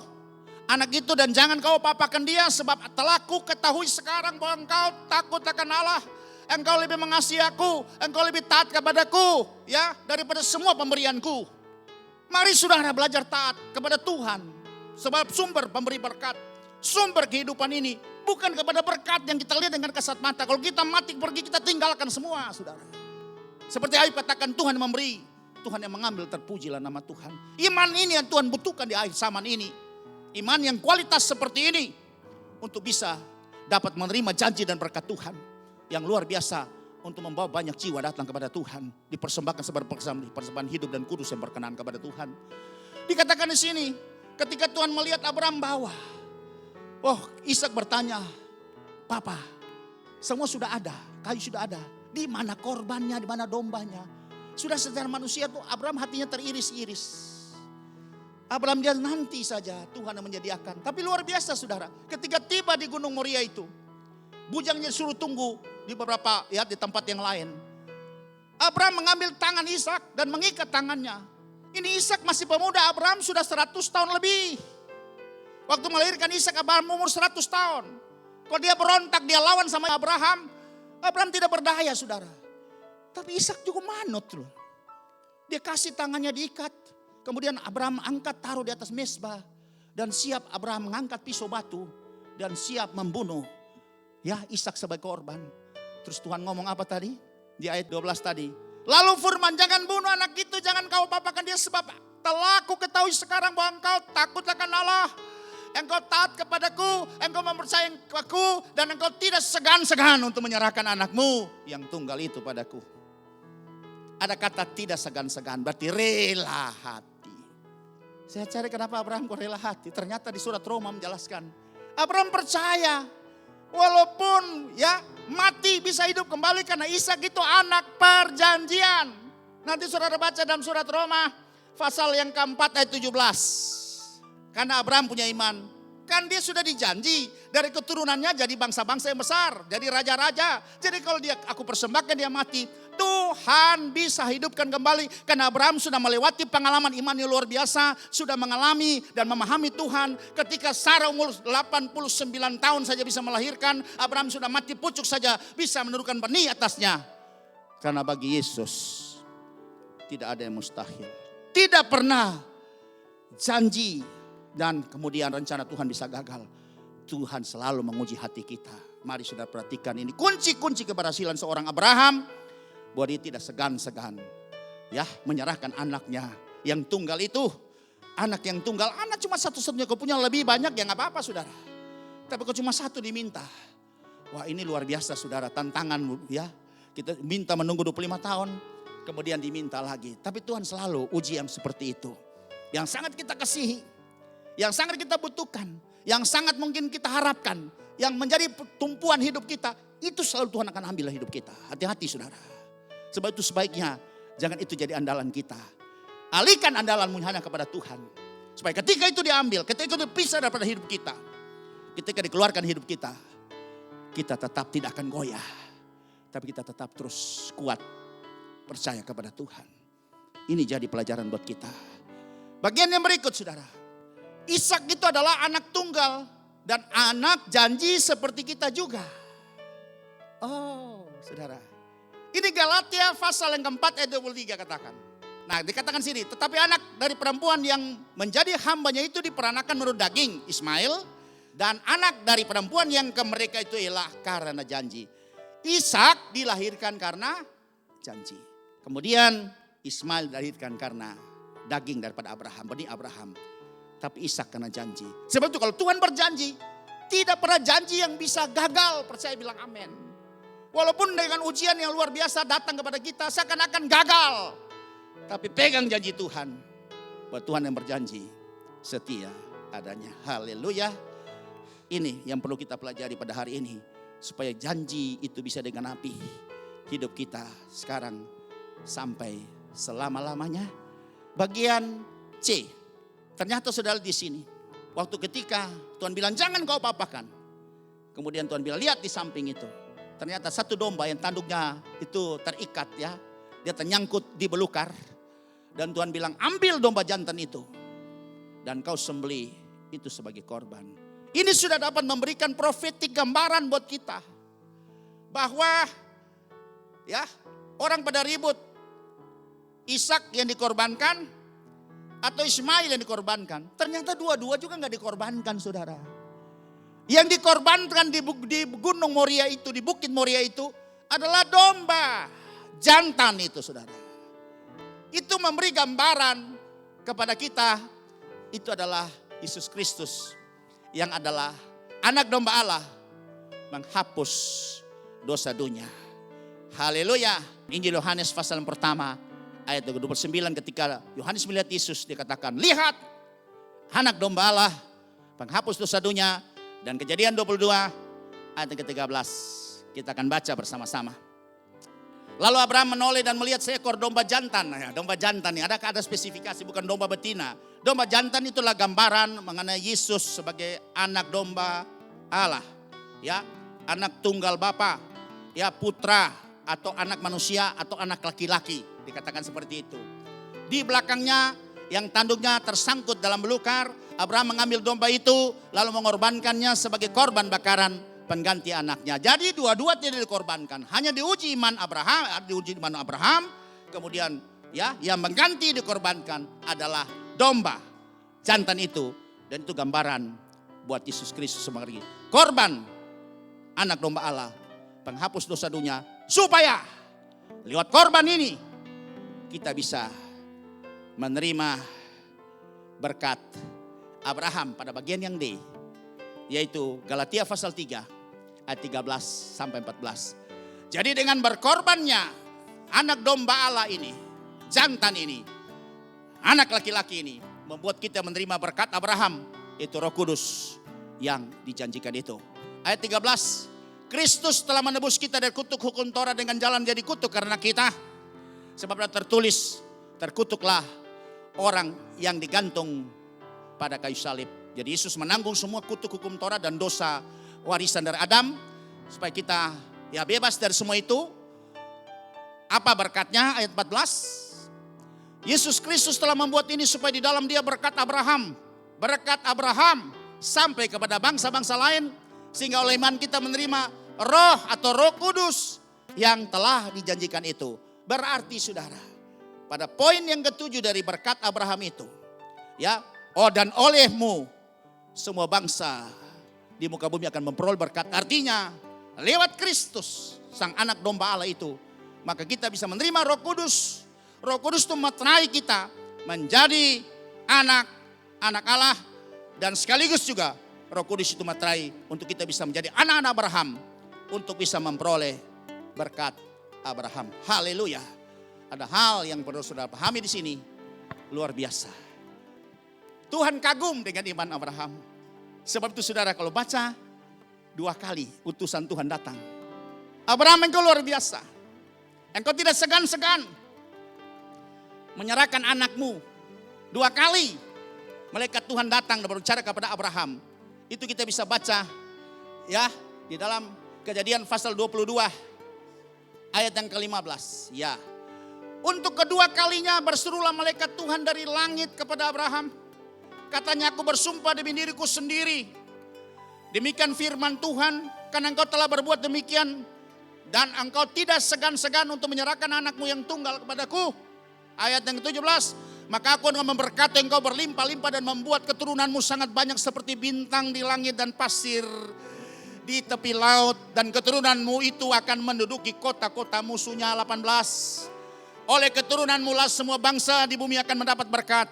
anak itu dan jangan kau papakan dia, sebab telah ku ketahui sekarang bahwa engkau takut akan Allah. Engkau lebih mengasihi aku, engkau lebih taat kepadaku ya daripada semua pemberianku. Mari saudara belajar taat kepada Tuhan. Sebab sumber pemberi berkat, sumber kehidupan ini bukan kepada berkat yang kita lihat dengan kasat mata. Kalau kita mati pergi kita tinggalkan semua saudara. Seperti Ayub katakan Tuhan yang memberi, Tuhan yang mengambil, terpujilah nama Tuhan. Iman ini yang Tuhan butuhkan di akhir zaman ini. Iman yang kualitas seperti ini untuk bisa dapat menerima janji dan berkat Tuhan. Yang luar biasa untuk membawa banyak jiwa datang kepada Tuhan. Dipersembahkan sebagai persembahan hidup dan kudus yang berkenan kepada Tuhan. Dikatakan di sini, ketika Tuhan melihat Abraham bawa. Oh, Ishak bertanya, Papa, semua sudah ada, kayu sudah ada. Di mana korbannya, di mana dombanya? Sudah secara manusia tuh Abraham hatinya teriris-iris. Abraham dia nanti saja Tuhan yang menyediakan. Tapi luar biasa saudara, ketika tiba di Gunung Moria itu, bujangnya suruh tunggu di beberapa ya di tempat yang lain. Abraham mengambil tangan Ishak dan mengikat tangannya. Ini Ishak masih pemuda, Abraham sudah 100 tahun lebih. Waktu melahirkan Ishak Abraham umur 100 tahun. Kalau dia berontak, dia lawan sama Abraham. Abraham tidak berdaya saudara. Tapi Ishak juga manut loh. Dia kasih tangannya diikat. Kemudian Abraham angkat taruh di atas mezbah. Dan siap Abraham mengangkat pisau batu. Dan siap membunuh ya Ishak sebagai korban. Terus Tuhan ngomong apa tadi? Di ayat 12 tadi. Lalu firman, jangan bunuh anak itu, jangan kau papakan dia, sebab telah ku ketahui sekarang bahwa engkau takut akan Allah. Engkau taat kepadaku, engkau mempercayai aku, dan engkau tidak segan-segan untuk menyerahkan anakmu yang tunggal itu padaku. Ada kata tidak segan-segan, berarti rela hati. Saya cari kenapa Abraham kok rela hati. Ternyata di surat Roma menjelaskan. Abraham percaya. Walaupun ya mati bisa hidup kembali karena Ishak itu anak perjanjian. Nanti saudara baca dalam surat Roma pasal yang keempat ayat 17. Karena Abraham punya iman. Kan dia sudah dijanji dari keturunannya jadi bangsa-bangsa yang besar. Jadi raja-raja. Jadi kalau aku persembahkan dia mati. Tuhan bisa hidupkan kembali. Karena Abraham sudah melewati pengalaman iman yang luar biasa. Sudah mengalami dan memahami Tuhan. Ketika Sarah umur 89 tahun saja bisa melahirkan. Abraham sudah mati pucuk saja bisa menurunkan benih atasnya. Karena bagi Yesus tidak ada yang mustahil. Tidak pernah janji dan kemudian rencana Tuhan bisa gagal. Tuhan selalu menguji hati kita. Mari saudara perhatikan ini. Kunci-kunci keberhasilan seorang Abraham. Bahwa dia tidak segan-segan. Ya, menyerahkan anaknya yang tunggal itu. Anak yang tunggal, anak cuma satu-satunya. Kau punya lebih banyak ya gak apa-apa saudara. Tapi kau cuma satu diminta. Wah ini luar biasa saudara, tantangan ya. Kita minta menunggu 25 tahun. Kemudian diminta lagi. Tapi Tuhan selalu uji yang seperti itu. Yang sangat kita kasihi. Yang sangat kita butuhkan. Yang sangat mungkin kita harapkan. Yang menjadi tumpuan hidup kita. Itu selalu Tuhan akan ambil hidup kita. Hati-hati saudara. Sebab itu sebaiknya jangan itu jadi andalan kita. Alihkan andalanmu hanya kepada Tuhan. Supaya ketika itu diambil, ketika itu dipisah daripada hidup kita, ketika dikeluarkan hidup kita, kita tetap tidak akan goyah. Tapi kita tetap terus kuat, percaya kepada Tuhan. Ini jadi pelajaran buat kita. Bagian yang berikut saudara. Ishak itu adalah anak tunggal dan anak janji seperti kita juga. Oh saudara. Ini Galatia pasal yang keempat ayat 23 katakan. Nah dikatakan sini, tetapi anak dari perempuan yang menjadi hambanya itu diperanakan menurut daging, Ismail. Dan anak dari perempuan yang ke mereka itu ialah karena janji. Ishak dilahirkan karena janji. Kemudian Ismail dilahirkan karena daging daripada Abraham, benih Abraham. Tapi Ishak karena janji. Sebab itu kalau Tuhan berjanji, tidak pernah janji yang bisa gagal. Percaya bilang amin. Walaupun dengan ujian yang luar biasa datang kepada kita, seakan-akan gagal. Tapi pegang janji Tuhan. Bahwa Tuhan yang berjanji setia adanya. Haleluya. Ini yang perlu kita pelajari pada hari ini. Supaya janji itu bisa digenapi hidup kita sekarang sampai selama-lamanya. Bagian C. Ternyata saudara di sini. Waktu ketika Tuhan bilang jangan kau apa-apakan. Kemudian Tuhan bilang lihat di samping itu. Ternyata satu domba yang tanduknya itu terikat ya. Dia ternyangkut di belukar. Dan Tuhan bilang ambil domba jantan itu. Dan kau sembelih itu sebagai korban. Ini sudah dapat memberikan profetik gambaran buat kita. Bahwa ya orang pada ribut. Ishak yang dikorbankan atau Ismail yang dikorbankan. Ternyata dua-dua juga gak dikorbankan saudara. Yang dikorbankan di Gunung Moria itu, di Bukit Moria itu adalah domba jantan itu saudara. Itu memberi gambaran kepada kita. Itu adalah Yesus Kristus yang adalah anak domba Allah menghapus dosa dunia. Haleluya. Injil Yohanes pasal yang pertama ayat 29 ketika Yohanes melihat Yesus dikatakan lihat anak domba Allah penghapus dosa dunia. Dan Kejadian 22 ayat yang ke-13 kita akan baca bersama-sama. Lalu Abraham menoleh dan melihat seekor domba jantan. Ya, domba jantan ini ada spesifikasi bukan domba betina. Domba jantan itulah gambaran mengenai Yesus sebagai anak domba Allah. Ya, anak tunggal Bapa, ya putra atau anak manusia atau anak laki-laki dikatakan seperti itu. Di belakangnya yang tanduknya tersangkut dalam belukar, Abraham mengambil domba itu lalu mengorbankannya sebagai korban bakaran pengganti anaknya. Jadi dua-dua tidak dikorbankan. Hanya diuji iman Abraham. Kemudian ya yang mengganti dikorbankan adalah domba jantan itu. Dan itu gambaran buat Yesus Kristus sebagai korban anak domba Allah. Penghapus dosa dunia. Supaya lewat korban ini kita bisa menerima berkat Abraham pada bagian yang D. Yaitu Galatia pasal 3. Ayat 13 sampai 14. Jadi dengan berkorbannya anak domba Allah ini, jantan ini, anak laki-laki ini membuat kita menerima berkat Abraham, itu Roh Kudus yang dijanjikan itu. Ayat 13, Kristus telah menebus kita dari kutuk hukum Taurat dengan jalan jadi kutuk karena kita. Sebab tertulis, terkutuklah orang yang digantung pada kayu salib. Jadi Yesus menanggung semua kutuk hukum Taurat dan dosa warisan dari Adam supaya kita ya bebas dari semua itu. Apa berkatnya? Ayat 14. Yesus Kristus telah membuat ini supaya di dalam Dia berkat Abraham sampai kepada bangsa-bangsa lain sehingga oleh iman kita menerima Roh atau Roh Kudus yang telah dijanjikan itu. Berarti saudara, pada poin yang ketujuh dari berkat Abraham itu, ya, dan olehmu semua bangsa di muka bumi akan memperoleh berkat. Artinya lewat Kristus sang anak domba Allah itu, maka kita bisa menerima Roh Kudus. Roh Kudus itu memeterai kita menjadi anak Allah. Dan sekaligus juga Roh Kudus itu memeterai untuk kita bisa menjadi anak-anak Abraham. Untuk bisa memperoleh berkat Abraham. Haleluya. Ada hal yang perlu saudara pahami di sini. Luar biasa. Tuhan kagum dengan iman Abraham. Sebab itu saudara kalau baca 2 kali utusan Tuhan datang. Abraham engkau luar biasa. Engkau tidak segan-segan menyerahkan anakmu 2 kali. malaikat Tuhan datang dan berbicara kepada Abraham. Itu kita bisa baca ya di dalam Kejadian pasal 22 ayat yang ke-15. Ya. Untuk kedua kalinya berserulah malaikat Tuhan dari langit kepada Abraham. Katanya, aku bersumpah demi diriku sendiri. Demikian firman Tuhan, karena engkau telah berbuat demikian dan engkau tidak segan-segan untuk menyerahkan anakmu yang tunggal kepadaku. Ayat yang ke-17, maka aku akan memberkati engkau berlimpah-limpah dan membuat keturunanmu sangat banyak seperti bintang di langit dan pasir di tepi laut. Dan keturunanmu itu akan menduduki kota-kota musuhnya. 18, oleh keturunanmu lah semua bangsa di bumi akan mendapat berkat,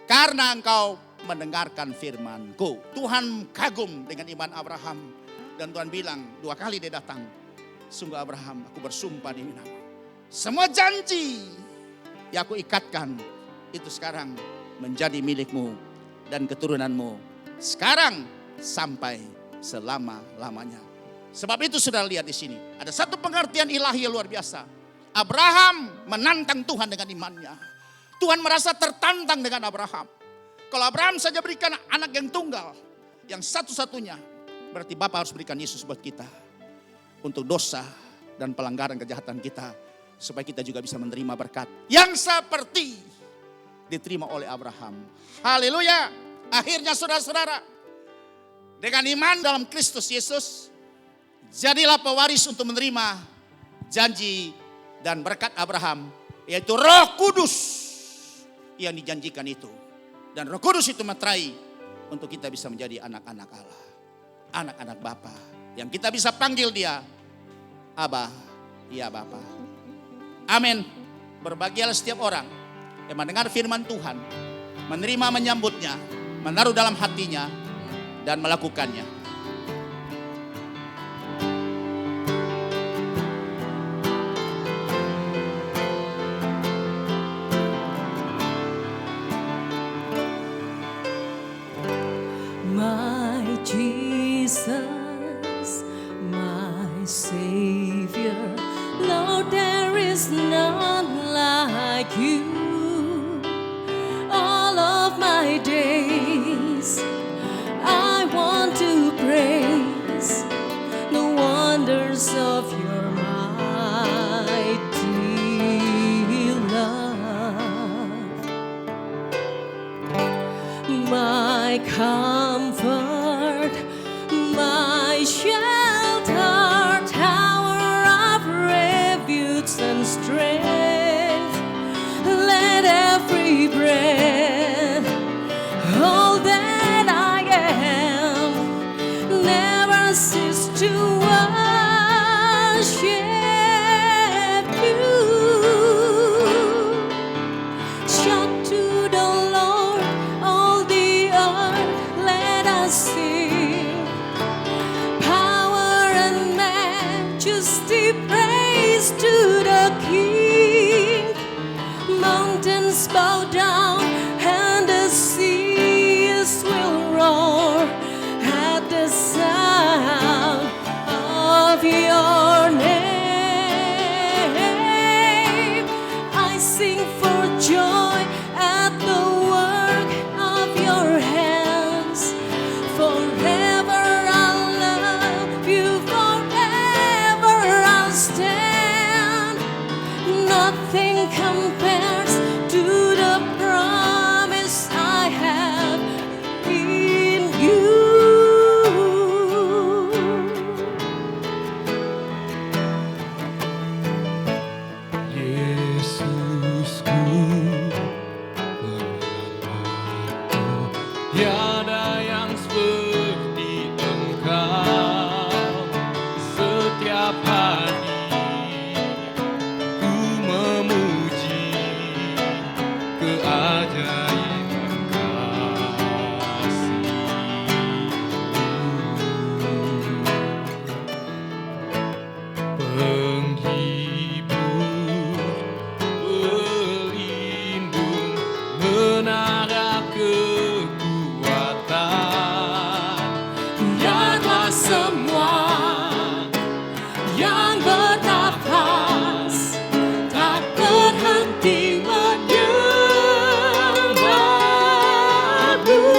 karena engkau mendengarkan firman-Ku. Tuhan kagum dengan iman Abraham. Dan Tuhan bilang, 2 kali dia datang. Sungguh Abraham, aku bersumpah demi nama. Semua janji yang aku ikatkan, itu sekarang menjadi milikmu dan keturunanmu. Sekarang sampai selama-lamanya. Sebab itu sudah lihat di sini. Ada satu pengertian ilahi yang luar biasa. Abraham menantang Tuhan dengan imannya. Tuhan merasa tertantang dengan Abraham. Kalau Abraham saja berikan anak yang tunggal, yang satu-satunya, berarti Bapa harus berikan Yesus buat kita. Untuk dosa dan pelanggaran kejahatan kita. Supaya kita juga bisa menerima berkat yang seperti diterima oleh Abraham. Haleluya. Akhirnya saudara-saudara, dengan iman dalam Kristus Yesus, jadilah pewaris untuk menerima janji dan berkat Abraham, yaitu Roh Kudus yang dijanjikan itu. Dan Roh Kudus itu materai untuk kita bisa menjadi anak-anak Allah, anak-anak Bapa, yang kita bisa panggil dia Abba, ya Bapa. Amin. Berbahagialah setiap orang yang mendengar firman Tuhan, menerima, menyambutnya, menaruh dalam hatinya, dan melakukannya. My Jesus, my Savior, Lord, there is none like you. All of my days, I want to praise the wonders of your mighty love. My comfort, my shelter, tower of refuge and strength. Let every breath, all that I am, never cease to worship you. Shout to the Lord, all the earth, let us sing. Power and majesty, praise to the King. Mountains bow down and the seas will roar at the sound of your name. I sing for joy at the work of your hands. Forever I'll love you, forever I'll stand. Nothing compares to the promise I have in you. Yesusku, tiada yang seperti Engkau. Setiap hari ku memuji keajaiban kasih-Mu. Penghibur, pelindung, menara kekuatan. Biarlah semua yang bernafas tak berhenti menyembah-Mu.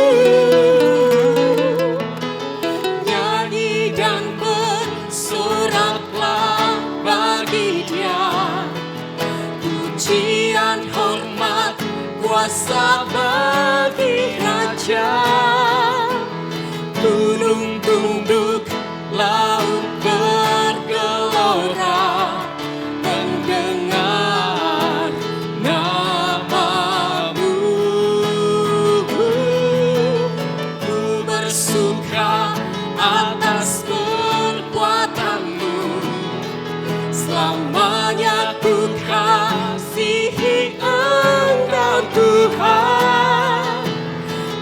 kuasa bagi raja. Gunung tunduk, laut bergelora mendengar namamu. Ku bersuka atas perbuatanmu, selamanya ku kasihi Engkau Tuhan.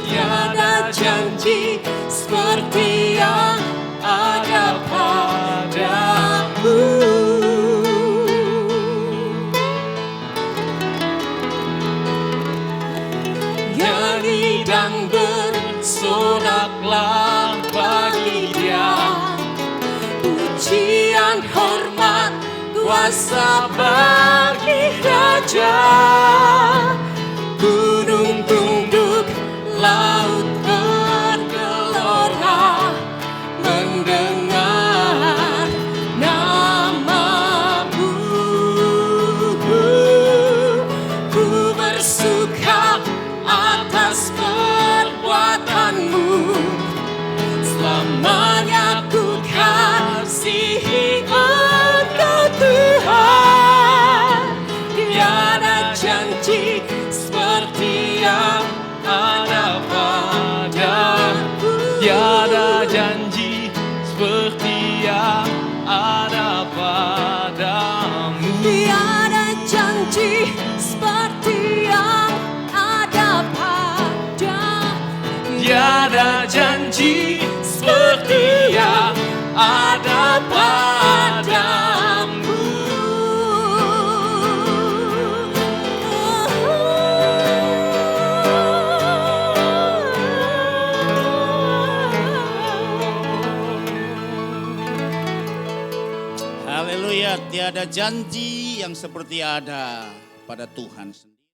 Tiada janji seperti yang ada padamu. Nyanyi dan bersoraklah bagi Dia, pujian, hormat, kuasa bagi Raja. Gunung tunduk, laut bergelora mendengar namamu. Ku bersuka atas perbuatanmu, selamanya ku kasihi Engkau Tuhan. Tiada janji seperti yang ada padamu. Tiada janji seperti yang ada padamu. Tiada janji seperti yang ada padamu. Tiada janji seperti yang ada padamu. Haleluya, tiada janji yang seperti ada pada Tuhan.